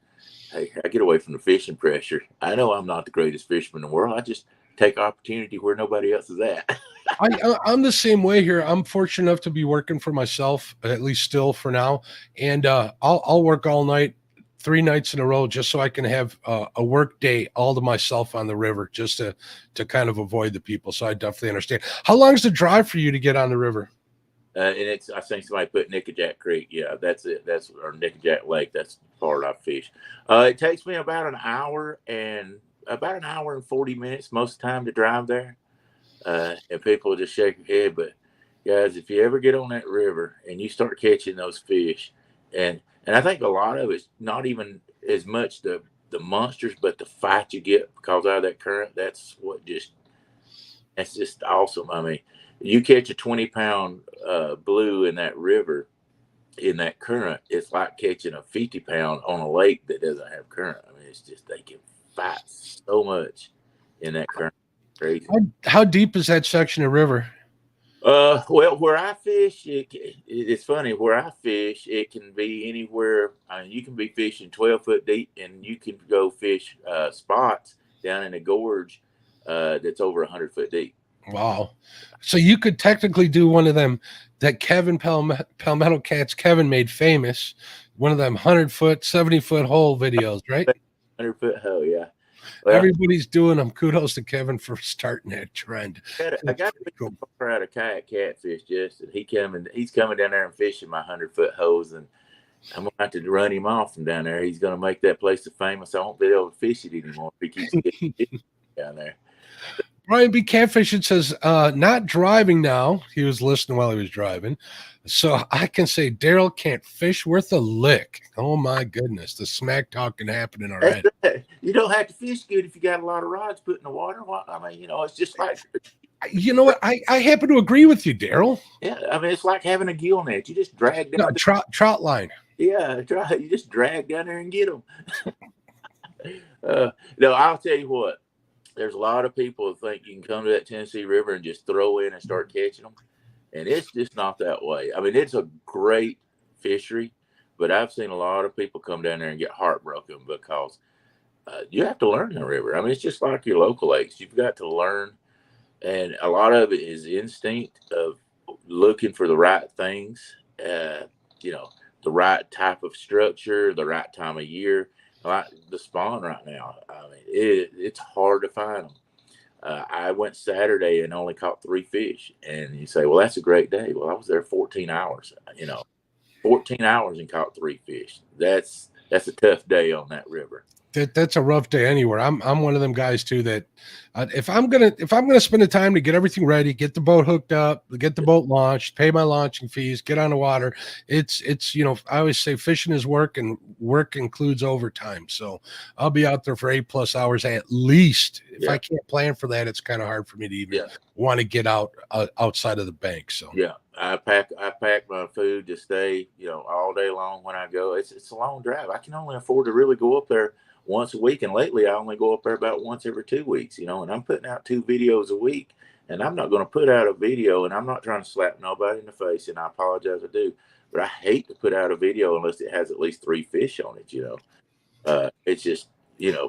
hey, I get away from the fishing pressure. I know I'm not the greatest fisherman in the world. I just take opportunity where nobody else is at. I'm the same way here. I'm fortunate enough to be working for myself, at least still for now, and I'll work all night, 3 nights in a row, just so I can have a work day all to myself on the river, just to kind of avoid the people. So I definitely understand. How long is the drive for you to get on the river? And I think somebody put Nickajack Creek. Yeah, that's it. Or Nickajack Lake. That's the part I fish. It takes me about an hour and 40 minutes most of the time to drive there. And people just shake their head. But guys, if you ever get on that river and you start catching those fish, and I think a lot of it's not even as much the monsters, but the fight you get because out of that current, that's just awesome. I mean, you catch a 20-pound blue in that river, in that current, it's like catching a 50-pound on a lake that doesn't have current. I mean, it's just they can fight so much in that current. Crazy. How deep is that section of river? Well, where I fish, it's funny. Where I fish, it can be anywhere. I mean, you can be fishing 12 foot deep, and you can go fish spots down in a gorge that's over 100 foot deep. Wow. So you could technically do one of them that Kevin Palmetto Cats Kevin made famous, one of them 100-foot, 70-foot hole videos, right? 100-foot hole, yeah. Well, everybody's doing them. Kudos to Kevin for starting that trend. I got a big car out of kayak catfish, Justin. He's coming down there and fishing my 100-foot hose, and I'm gonna have to run him off from down there. He's gonna make that place so famous I won't be able to fish it anymore if he keeps getting down there. Brian B. Catfishing says, not driving now. He was listening while he was driving. So I can say Darrell can't fish worth a lick. Oh, my goodness. The smack talking happening already. You don't have to fish good if you got a lot of rods put in the water. I mean, it's just like. You know what? I happen to agree with you, Darrell. Yeah, I mean, it's like having a gill net. You just drag down. No, trout line. Yeah, you just drag down there and get them. No, I'll tell you what. There's a lot of people who think you can come to that Tennessee River and just throw in and start catching them. And it's just not that way. I mean, it's a great fishery, but I've seen a lot of people come down there and get heartbroken because you have to learn the river. I mean, it's just like your local lakes. You've got to learn. And a lot of it is instinct of looking for the right things, the right type of structure, the right time of year. like the spawn right now. I mean, it's hard to find them. I went Saturday and only caught 3 fish, and you say, "Well, that's a great day." Well, I was there 14 hours. 14 hours and caught 3 fish. That's a tough day on that river. That's a rough day anywhere. I'm one of them guys too that if I'm gonna spend the time to get everything ready, get the boat hooked up, get the boat launched, pay my launching fees, get on the water. It's I always say fishing is work and work includes overtime. So I'll be out there for 8+ hours at least. If I Yeah, can't plan for that, it's kind of hard for me to even yeah, want to get out outside of the bank. So yeah. I pack my food to stay, all day long when I go. It's a long drive. I can only afford to really go up there once a week, and lately I only go up there about once every 2 weeks. And I'm putting out 2 videos a week, and I'm not going to put out a video, and I'm not trying to slap nobody in the face, and I apologize if I do, but I hate to put out a video unless it has at least 3 fish on it. It's just,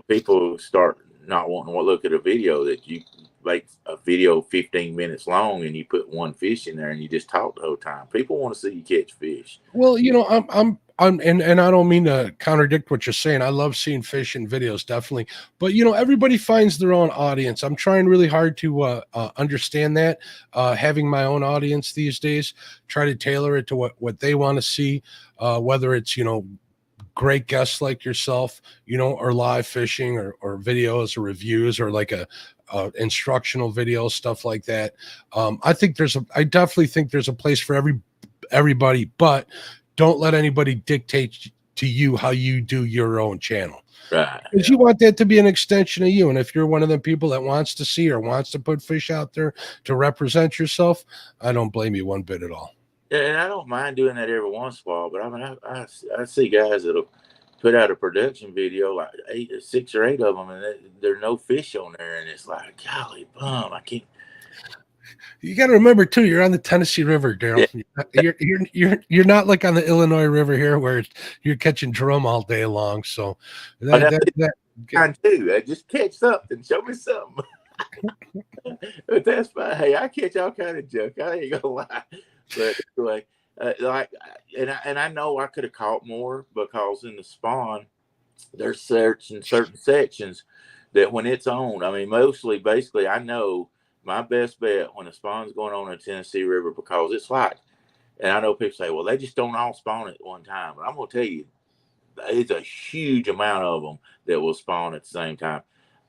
people start not wanting to look at a video that you make a video 15 minutes long and you put one fish in there and you just talk the whole time. People want to see you catch fish. well, and I don't mean to contradict what you're saying. I love seeing fish in videos, definitely. But everybody finds their own audience. I'm trying really hard to understand that. Having my own audience these days, try to tailor it to what they want to see. Whether it's great guests like yourself, or live fishing or videos or reviews or like a instructional video, stuff like that. I definitely think there's a place for everybody, but don't let anybody dictate to you how you do your own channel. Right. Because Yeah. you want that to be an extension of you. And if you're one of the people that wants to see or wants to put fish out there to represent yourself, I don't blame you one bit at all. Yeah, and I don't mind doing that every once in a while, but I mean, I see guys that'll put out a production video, like 6 or 8 of them, and there's no fish on there, and it's like, golly bum, I can't. You got to remember too, you're on the Tennessee River, Darrell. Yeah, You're not like on the Illinois River here where you're catching drum all day long. So and that that I too. I just catch something, show me something. But that's fine. Hey, I catch all kind of junk. I ain't gonna lie. But anyway, I know I could have caught more because in the spawn there's certain sections that when it's on, I mean, basically, I know my best bet when the spawn's going on in the Tennessee River, because it's like, and I know people say, well, they just don't all spawn at one time. But I'm gonna tell you, it's a huge amount of them that will spawn at the same time.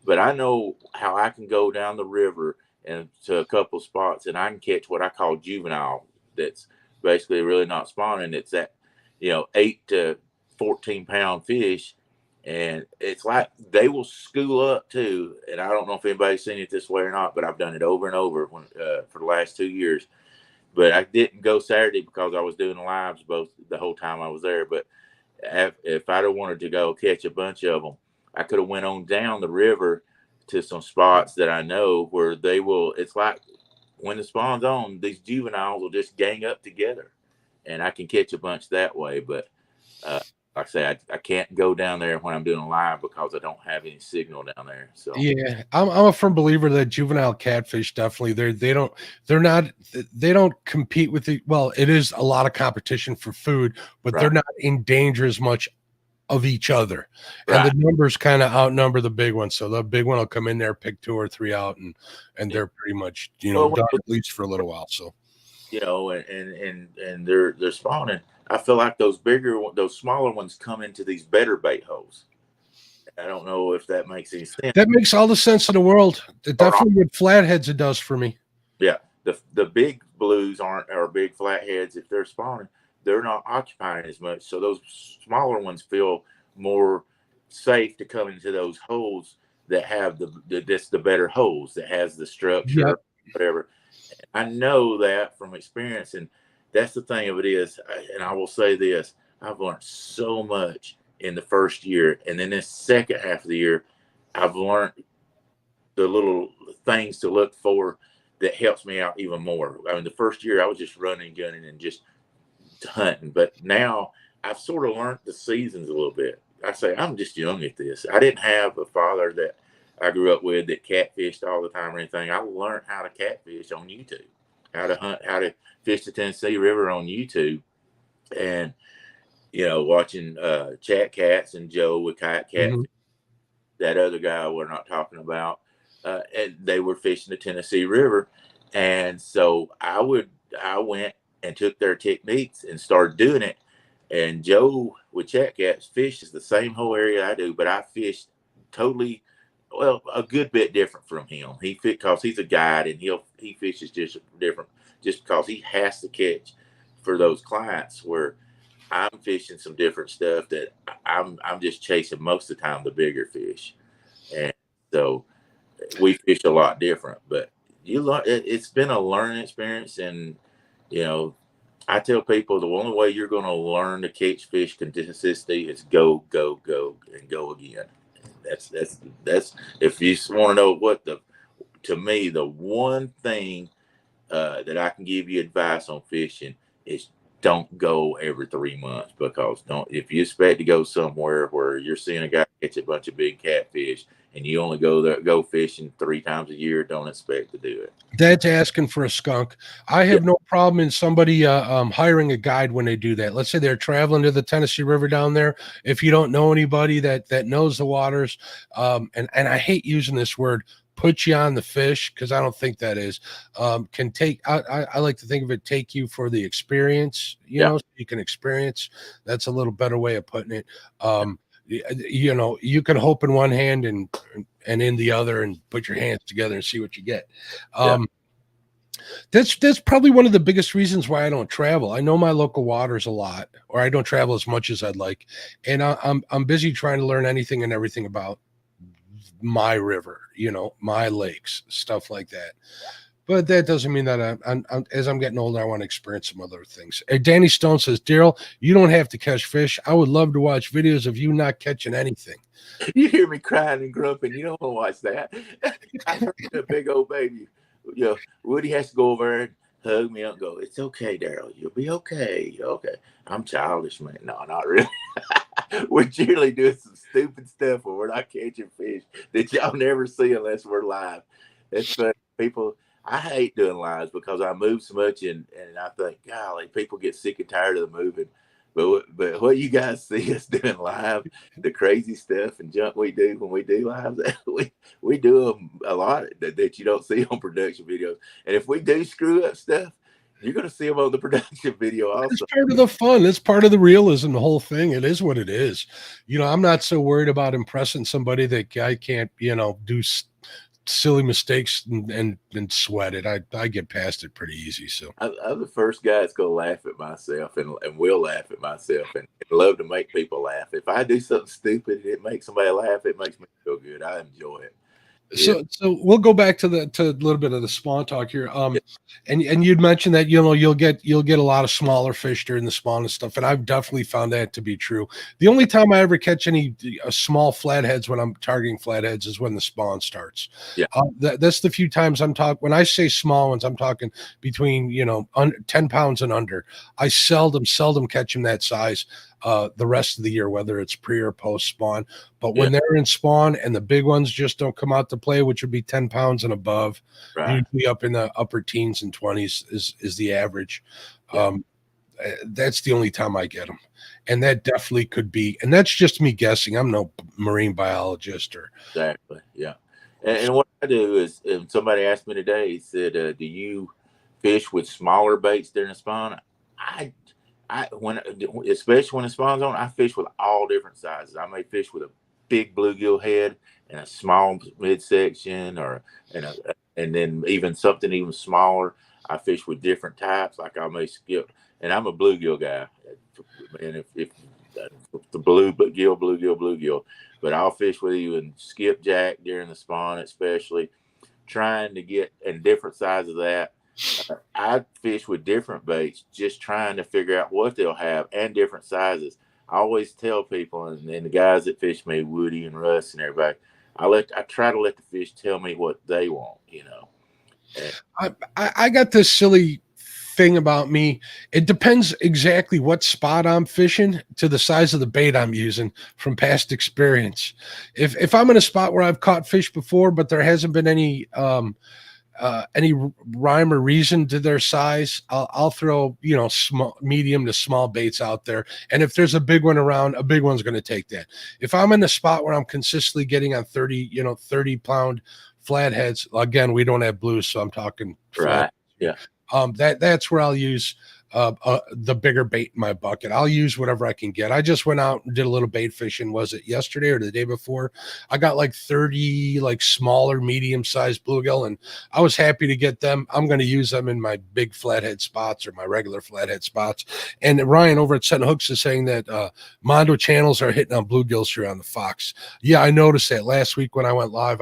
But I know how I can go down the river and to a couple spots, and I can catch what I call juvenile. That's basically really not spawning. It's that 8 to 14 pound fish, and it's like they will school up too. And I don't know if anybody's seen it this way or not, but I've done it over and over for the last 2 years. But I didn't go Saturday because I was doing lives both the whole time I was there. But if I'd have wanted to go catch a bunch of them, I could have went on down the river to some spots that I know where they will. It's like when the spawn's on, these juveniles will just gang up together, and I can catch a bunch that way. But like I say, I can't go down there when I'm doing a live because I don't have any signal down there. So Yeah, I'm a firm believer that juvenile catfish definitely they don't compete with the well, it is a lot of competition for food, but right, they're not in danger as much of each other. And the right. numbers kind of outnumber the big ones. So the big one will come in there, pick 2 or 3 out, and they're pretty much, Well, done at least for a little while. So and they're spawning. I feel like those smaller ones come into these better bait holes. I don't know if that makes any sense. that makes all the sense in the world. It definitely with flatheads it does for me. Yeah, the big blues aren't, or big flatheads. If they're spawning, they're not occupying as much. So those smaller ones feel more safe to come into those holes that have the better holes that has the Yeah. structure, whatever. I know that from experience, and that's the thing of it is, and I will say this: I've learned so much in the first year, and then this second half of the year, I've learned the little things to look for that helps me out even more. I mean, the first year I was just running, gunning, and just hunting, but now I've sort of learned the seasons a little bit. I say I'm just young at this. I didn't have a father that I grew up with that catfished all the time or anything. I learned how to catfish on YouTube, how to hunt, how to fish the Tennessee River on YouTube, and watching Chat Cats and Joe with Catfish, Mhm. that other guy we're not talking about, and they were fishing the Tennessee River, and so I went and took their techniques and started doing it. And Joe with Chat Cats fishes the same whole area I do, but I fished totally, well, a good bit different from him. He fit because he's a guide and he fishes just different, just because he has to catch for those clients. Where I'm fishing some different stuff that I'm just chasing most of the time the bigger fish, and so we fish a lot different. But you learn, it's been a learning experience, and you know I tell people the only way you're going to learn to catch fish consistently is go, go, go, and go again. That's if you just want to know what to me the one thing that I can give you advice on fishing is don't go every 3 months, because don't if you expect to go somewhere where you're seeing a guy catch a bunch of big catfish and you only go fishing 3 times a year, don't expect to do it. That's asking for a skunk. I Yeah, have no problem in somebody hiring a guide when they do that. Let's say they're traveling to the Tennessee River down there. If you don't know anybody that knows the waters, and I hate using this word, put you on the fish, because I don't think that is, can take. I like to think of it, take you for the experience. yeah, So you can experience. That's a little better way of putting it. yeah, You can hope in one hand and in the other, and put your hands together and see what you get. yeah. Um, that's probably one of the biggest reasons why I don't travel. I know my local waters a lot, or I don't travel as much as I'd like, and I'm busy trying to learn anything and everything about my river, my lakes, stuff like that. But that doesn't mean that as I'm getting older, I want to experience some other things. Danny Stone says, Darrell, you don't have to catch fish. I would love to watch videos of you not catching anything. You hear me crying and grumping. You don't want to watch that. I heard a big old baby. Woody has to go over and hug me up and go, "It's okay, Darrell. You'll be okay. You're okay." I'm childish, man. No, not really. We're generally doing some stupid stuff where we're not catching fish that y'all never see unless we're live. It's fun. People, I hate doing lives because I move so much, and I think, golly, people get sick and tired of the moving. But what you guys see us doing live, the crazy stuff and junk we do when we do lives, we do them a lot that you don't see on production videos. And if we do screw up stuff, you're going to see them on the production video It's also. part of the fun. It's part of the realism, the whole thing. It is what it is. I'm not so worried about impressing somebody that I can't, do silly mistakes and sweat it. I get past it pretty easy. So I'm the first guy that's going to laugh at myself and will laugh at myself and love to make people laugh. If I do something stupid and it makes somebody laugh, it makes me feel good. I enjoy it. Yeah. so we'll go back to a little bit of the spawn talk here. Yeah. And you'd mentioned that you'll get a lot of smaller fish during the spawn and stuff, and I've definitely found that to be true. The only time I ever catch any small flatheads when I'm targeting flatheads is when the spawn starts. Yeah. That's the few times I'm talking. When I say small ones, I'm talking between 10 pounds and under. I seldom catch them that size the rest of the year, whether it's pre or post spawn. But when they're in spawn and the big ones just don't come out to play, which would be 10 pounds and above, Right. usually up in the upper teens and 20s is the average. Yeah. That's the only time I get them. And that definitely could be, and that's just me guessing. I'm no marine biologist or. Exactly. Yeah. And what I do is, if somebody asked me today, he said, "Do you fish with smaller baits during the spawn?" When especially when the spawn's on, I fish with all different sizes. I may fish with a big bluegill head and a small midsection, and then even something even smaller. I fish with different types. Like I may skip, and I'm a bluegill guy. And if the bluegill, but I'll fish with even skipjack during the spawn, especially trying to get in different sizes of that. I fish with different baits, just trying to figure out what they'll have and different sizes. I always tell people, and the guys that fish me, Woody and Russ and everybody, I try to let the fish tell me what they want, And, I got this silly thing about me. It depends exactly what spot I'm fishing to the size of the bait I'm using from past experience. If I'm in a spot where I've caught fish before, but there hasn't been any any rhyme or reason to their size, I'll throw, small, medium to small baits out there. And if there's a big one around, a big one's going to take that. If I'm in a spot where I'm consistently getting on 30-pound flatheads, again, we don't have blues, so I'm talking Right. Yeah. That's where I'll use the bigger bait in my bucket. I'll use whatever I can get. I just went out and did a little bait fishing. Was it yesterday or the day before? I got like 30 like smaller, medium-sized bluegill, and I was happy to get them. I'm going to use them in my big flathead spots or my regular flathead spots. And Ryan over at Setting Hooks is saying that Mondo channels are hitting on bluegills here on the Fox. Yeah, I noticed that last week when I went live.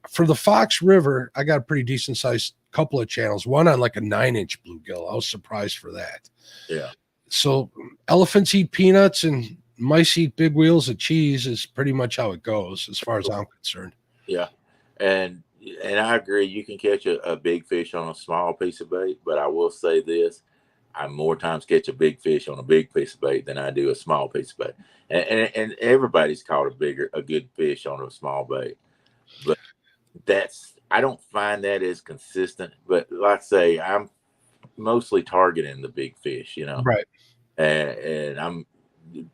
For the Fox River, I got a pretty decent sized couple of channels, one on like a 9-inch bluegill. I was surprised for that. Yeah. So elephants eat peanuts and mice eat big wheels of cheese is pretty much how it goes as far as I'm concerned. Yeah. And I agree. You can catch a big fish on a small piece of bait, but I will say this. I more times catch a big fish on a big piece of bait than I do a small piece of bait. And everybody's caught a good fish on a small bait. But I don't find that as consistent, but like I say, I'm mostly targeting the big fish, Right. And I'm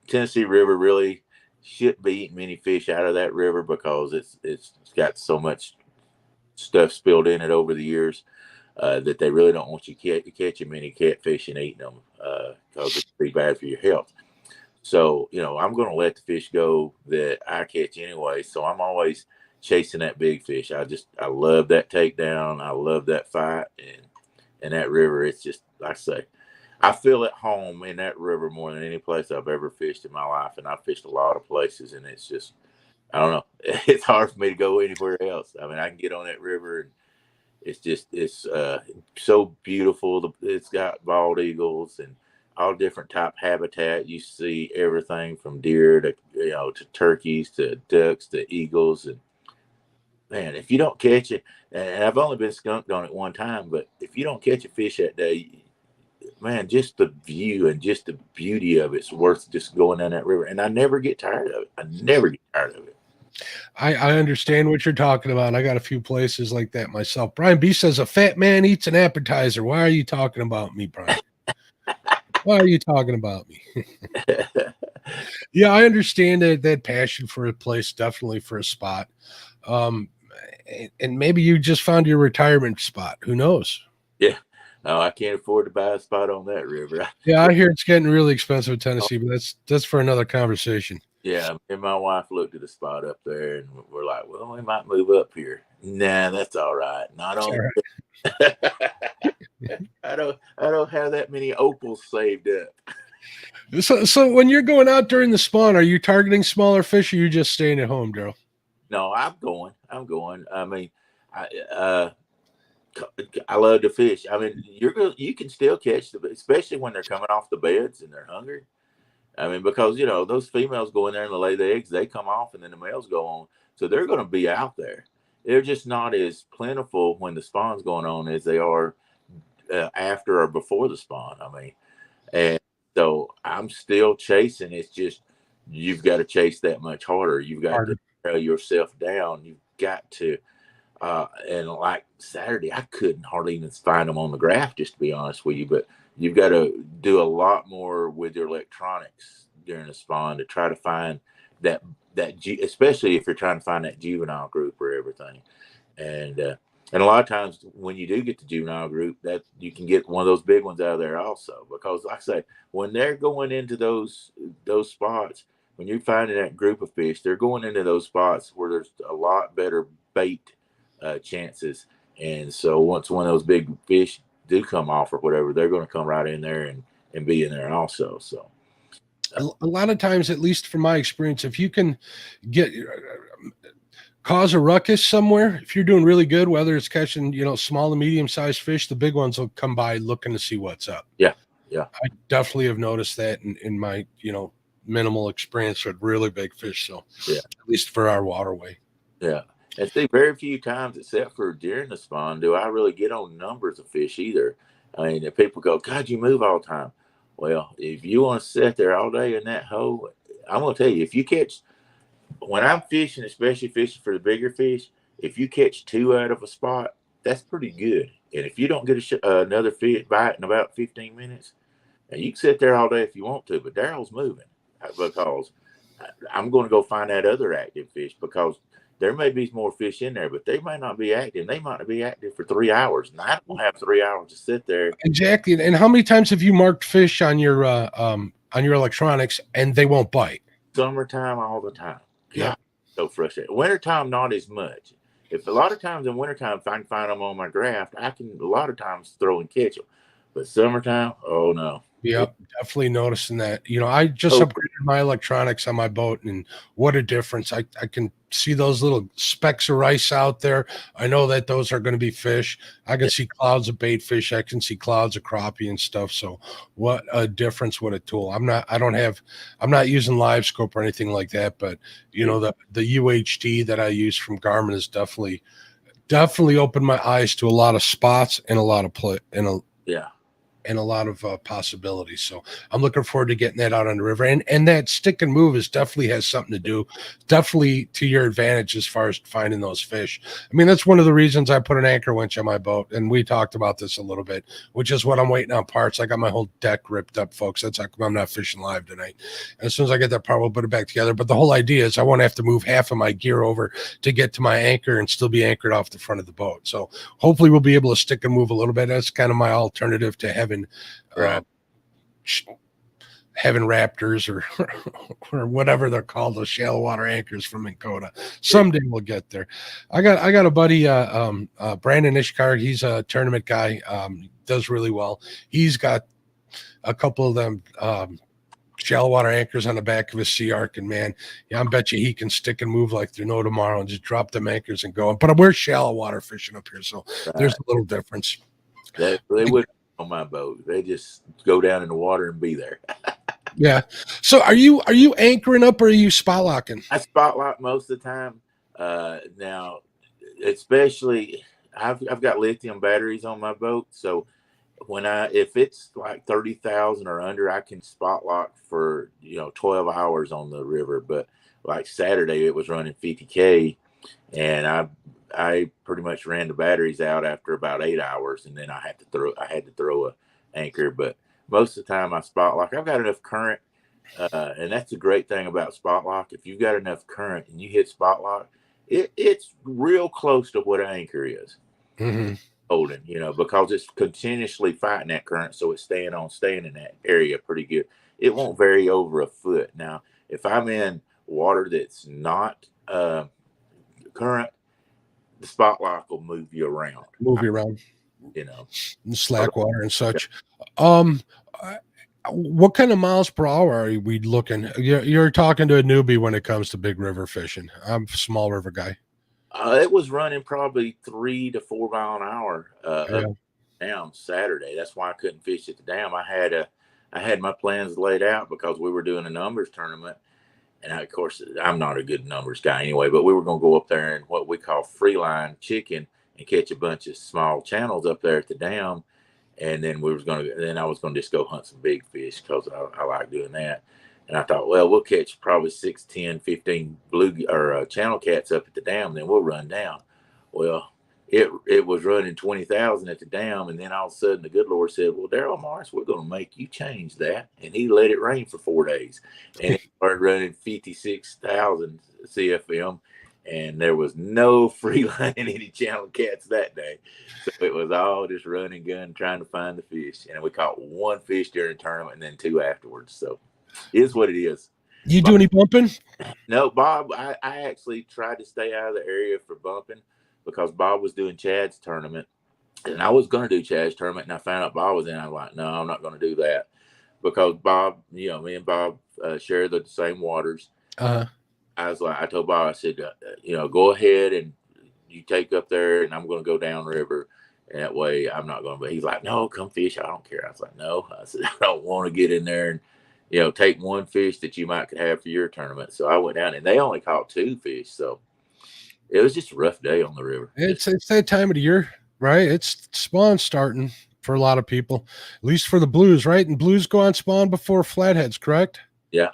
Tennessee River really shouldn't be eating many fish out of that river because it's got so much stuff spilled in it over the years that they really don't want you catching many catfish and eating them because it's pretty bad for your health. So, I'm going to let the fish go that I catch anyway. So I'm always chasing that big fish. I love that takedown. I love that fight. And that river, it's just, like I say, I feel at home in that river more than any place I've ever fished in my life. And I've fished a lot of places, and it's just, I don't know. It's hard for me to go anywhere else. I mean, I can get on that river and it's so beautiful. It's got bald eagles and all different type habitat. You see everything from deer to to turkeys to ducks to eagles. And man, if you don't catch it, and I've only been skunked on it one time, but if you don't catch a fish that day, man, just the view and just the beauty of it's worth just going down that river. And I never get tired of it. I never get tired of it. I understand what you're talking about. I got a few places like that myself. Brian B says a fat man eats an appetizer. Why are you talking about me, Brian? Why are you talking about me? Yeah, I understand that passion for a place, definitely for a spot. And maybe you just found your retirement spot. Who knows? Yeah. No, I can't afford to buy a spot on that river. Yeah, I hear it's getting really expensive in Tennessee, but that's for another conversation. Yeah, me and my wife looked at a spot up there, and we're like, well, we might move up here. Nah, that's all right. Not on. Right. I don't have that many opals saved up. So when you're going out during the spawn, are you targeting smaller fish, or are you just staying at home, Darrell? No, I'm going. I mean, I love to fish. I mean, you can still catch them, especially when they're coming off the beds and they're hungry. I mean, because those females go in there and they lay the eggs, they come off, and then the males go on, so they're going to be out there. They're just not as plentiful when the spawn's going on as they are after or before the spawn. I mean, and so I'm still chasing. It's just you've got to chase that much harder. You've got to trail yourself down. You've got to. And like Saturday, I couldn't hardly even find them on the graph, just to be honest with you. But you've got to do a lot more with your electronics during the spawn to try to find that especially if you're trying to find that juvenile group or everything. And a lot of times when you do get the juvenile group, that you can get one of those big ones out of there also, because like I say, when they're going into those spots, when you're finding that group of fish, they're going into those spots where there's a lot better bait chances. And so once one of those big fish do come off or whatever, they're going to come right in there and be in there also. So a lot of times, at least from my experience, if you can cause a ruckus somewhere, if you're doing really good, whether it's catching small and medium sized fish, the big ones will come by looking to see what's up. Yeah I definitely have noticed that in my minimal experience with really big fish. So yeah, at least for our waterway. Yeah. And see, very few times, except for during the spawn, do I really get on numbers of fish either. I mean, if people go, God, you move all the time. Well, if you want to sit there all day in that hole, I'm going to tell you, if you catch, when I'm fishing, especially fishing for the bigger fish, if you catch 2 out of a spot, that's pretty good. And if you don't get another fish bite in about 15 minutes, and you can sit there all day if you want to, but Darrell's moving because I'm going to go find that other active fish, because there may be more fish in there, but they might not be active. They might not be active for 3 hours, and I don't have 3 hours to sit there. Exactly. And how many times have you marked fish on your electronics and they won't bite? Summertime all the time. Yeah. So frustrating. Wintertime, not as much. If a lot of times in wintertime, if I can find them on my graft, I can a lot of times throw and catch them. But summertime, oh no. Yep, definitely noticing that. I just upgraded my electronics on my boat, and what a difference. I can see those little specks of rice out there. I know that those are going to be fish. I can see clouds of bait fish. I can see clouds of crappie and stuff. So what a difference, what a tool. I'm not using live scope or anything like that, but the UHD that I use from Garmin has definitely opened my eyes to a lot of spots and a lot of play and a lot of possibilities. So I'm looking forward to getting that out on the river. And that stick and move definitely has something to do, definitely to your advantage as far as finding those fish. I mean, that's one of the reasons I put an anchor winch on my boat. And we talked about this a little bit, which is what I'm waiting on parts. I got my whole deck ripped up, folks. That's how come I'm not fishing live tonight. And as soon as I get that part, we'll put it back together. But the whole idea is I won't have to move half of my gear over to get to my anchor and still be anchored off the front of the boat. So hopefully we'll be able to stick and move a little bit. That's kind of my alternative to having raptors or whatever they're called, those shallow water anchors from Minn Kota. Someday we'll get there. I got a buddy, Brandon Ishkar. He's a tournament guy. Does really well. He's got a couple of them shallow water anchors on the back of his Sea Arc, and man, I bet you he can stick and move like there's no tomorrow and just drop them anchors and go. But we're shallow water fishing up here, so there's a little difference. They would on my boat. They just go down in the water and be there. Yeah. So are you anchoring up or are you spot locking? I spot lock most of the time. Now, especially I've got lithium batteries on my boat, so if it's like 30,000 or under, I can spot lock for 12 hours on the river. But like Saturday, it was running 50K, and I pretty much ran the batteries out after about 8 hours, and then I had to throw a anchor. But most of the time I spot lock. I've got enough current, and that's the great thing about spot lock. If you've got enough current and you hit spot lock, it's real close to what an anchor is. Mm-hmm. Holding, because it's continuously fighting that current, so it's staying in that area pretty good. It won't vary over a foot. Now, if I'm in water that's not current, the spot lock will move you around. Slack water and such. What kind of miles per hour are we looking? You're talking to a newbie when it comes to big river fishing. I'm a small river guy. It was running probably 3 to 4 mile an hour up down Saturday. That's why I couldn't fish at the dam. I had my plans laid out because we were doing a numbers tournament, and of course I'm not a good numbers guy anyway. But we were going to go up there and what we call free line chicken and catch a bunch of small channels up there at the dam, and then I was going to just go hunt some big fish because I like doing that. And I thought, well, we'll catch probably 6, 10, 15 blue or channel cats up at the dam, then we'll run down. Well, it was running 20,000 at the dam, and then all of a sudden the good Lord said, well, Darrell Morris, we're going to make you change that. And he let it rain for 4 days. And it started running 56,000 CFM, and there was no free line any channel cats that day. So it was all just run and gun trying to find the fish. And we caught 1 fish during the tournament and then 2 afterwards. So is what it is. You do any bumping? No, Bob. I actually tried to stay out of the area for bumping because Bob was doing Chad's tournament, and I was going to do Chad's tournament, and I found out Bob was in. I was like, no, I'm not going to do that because Bob, me and Bob share the same waters. I was like, I told Bob, I said, go ahead and you take up there, and I'm going to go downriver. And that way, I'm not going to. But he's like, no, come fish. I don't care. I was like, no. I said, I don't want to get in there and take 1 fish that you might could have for your tournament. So I went down, and they only caught 2 fish. So it was just a rough day on the river. It's that time of the year, right? It's spawn starting for a lot of people, at least for the blues, right? And blues go on spawn before flatheads, correct? Yeah.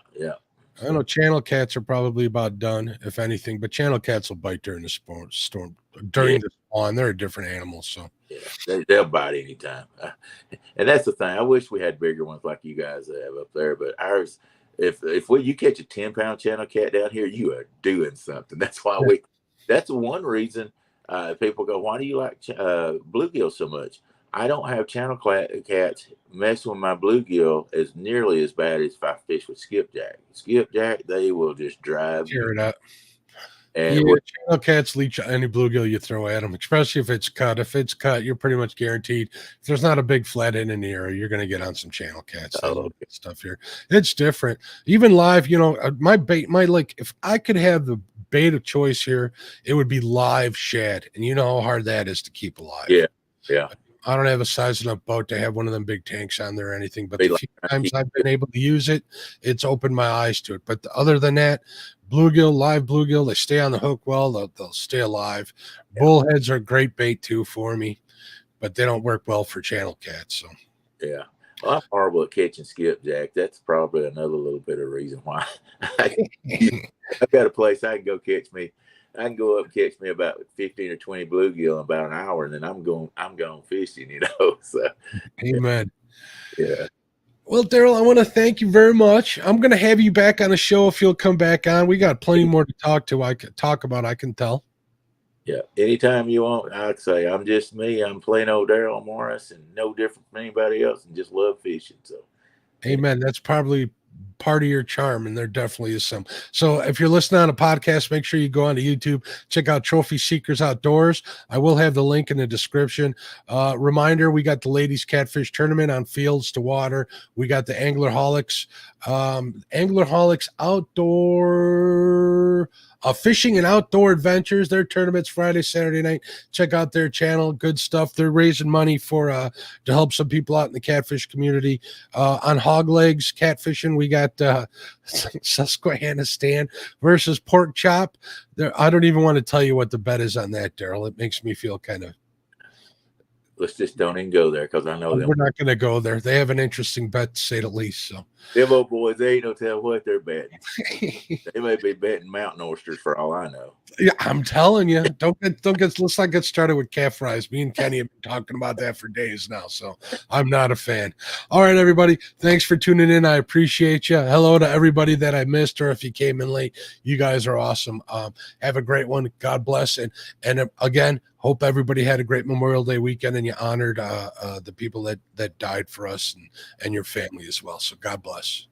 I know channel cats are probably about done, if anything, but channel cats will bite during the storm during the spawn. They're a different animal, so they'll bite anytime. And that's the thing. I wish we had bigger ones like you guys have up there, but ours. If you catch a 10-pound channel cat down here, you are doing something. That's why That's one reason people go, why do you like bluegill so much? I don't have channel cats messing with my bluegill as nearly as bad as if I fish with skipjack. Skipjack, they will just drive tear it up. And channel cats leech any bluegill you throw at them, especially if it's cut. If it's cut, you're pretty much guaranteed. If there's not a big flat end in the area, you're going to get on some channel cats. Stuff here. It's different. Even live, my bait, if I could have the bait of choice here, it would be live shad. And you know how hard that is to keep alive. Yeah. I don't have a size enough boat to have one of them big tanks on there or anything, but the few times I've been able to use it, it's opened my eyes to it. But other than that, live bluegill, they stay on the hook well, they'll stay alive. Bullheads are great bait too for me, but they don't work well for channel cats. So yeah. Well, I'm horrible at catching skipjack. That's probably another little bit of reason why. I've got a place I can go catch me. I can go up and catch me about 15 or 20 bluegill in about an hour, and then I'm going fishing, So, amen. Yeah. Well, Darrell, I want to thank you very much. I'm going to have you back on the show if you'll come back on. We got plenty more to talk about. I can tell. Yeah, anytime you want. I'd say I'm just me. I'm plain old Darrell Morris, and no different from anybody else, and just love fishing. So, amen. That's probably part of your charm, and there definitely is some. So if you're listening on a podcast, make sure you go onto YouTube, check out Trophy Seekers Outdoors. I will have the link in the description. Reminder, we got the ladies catfish tournament on Fields to Water. We got the Anglerholics outdoor fishing and outdoor adventures. Their tournaments Friday, Saturday night. Check out their channel. Good stuff. They're raising money for to help some people out in the catfish community. On hog legs catfishing, we got Susquehanna stand versus pork chop. I don't even want to tell you what the bet is on that, Darrell. It makes me feel kind of. Let's just don't even go there because I know we're not going to go there. They have an interesting bet, to say the least. So them old boys, they ain't no tell what they're betting. They may be betting mountain oysters for all I know. Yeah, I'm telling you, let's not get started with calf fries. Me and Kenny have been talking about that for days now, so I'm not a fan. All right, everybody, thanks for tuning in. I appreciate you. Hello to everybody that I missed, or if you came in late, you guys are awesome. Have a great one. God bless, and again, hope everybody had a great Memorial Day weekend, and you honored the people that died for us and your family as well. So God bless.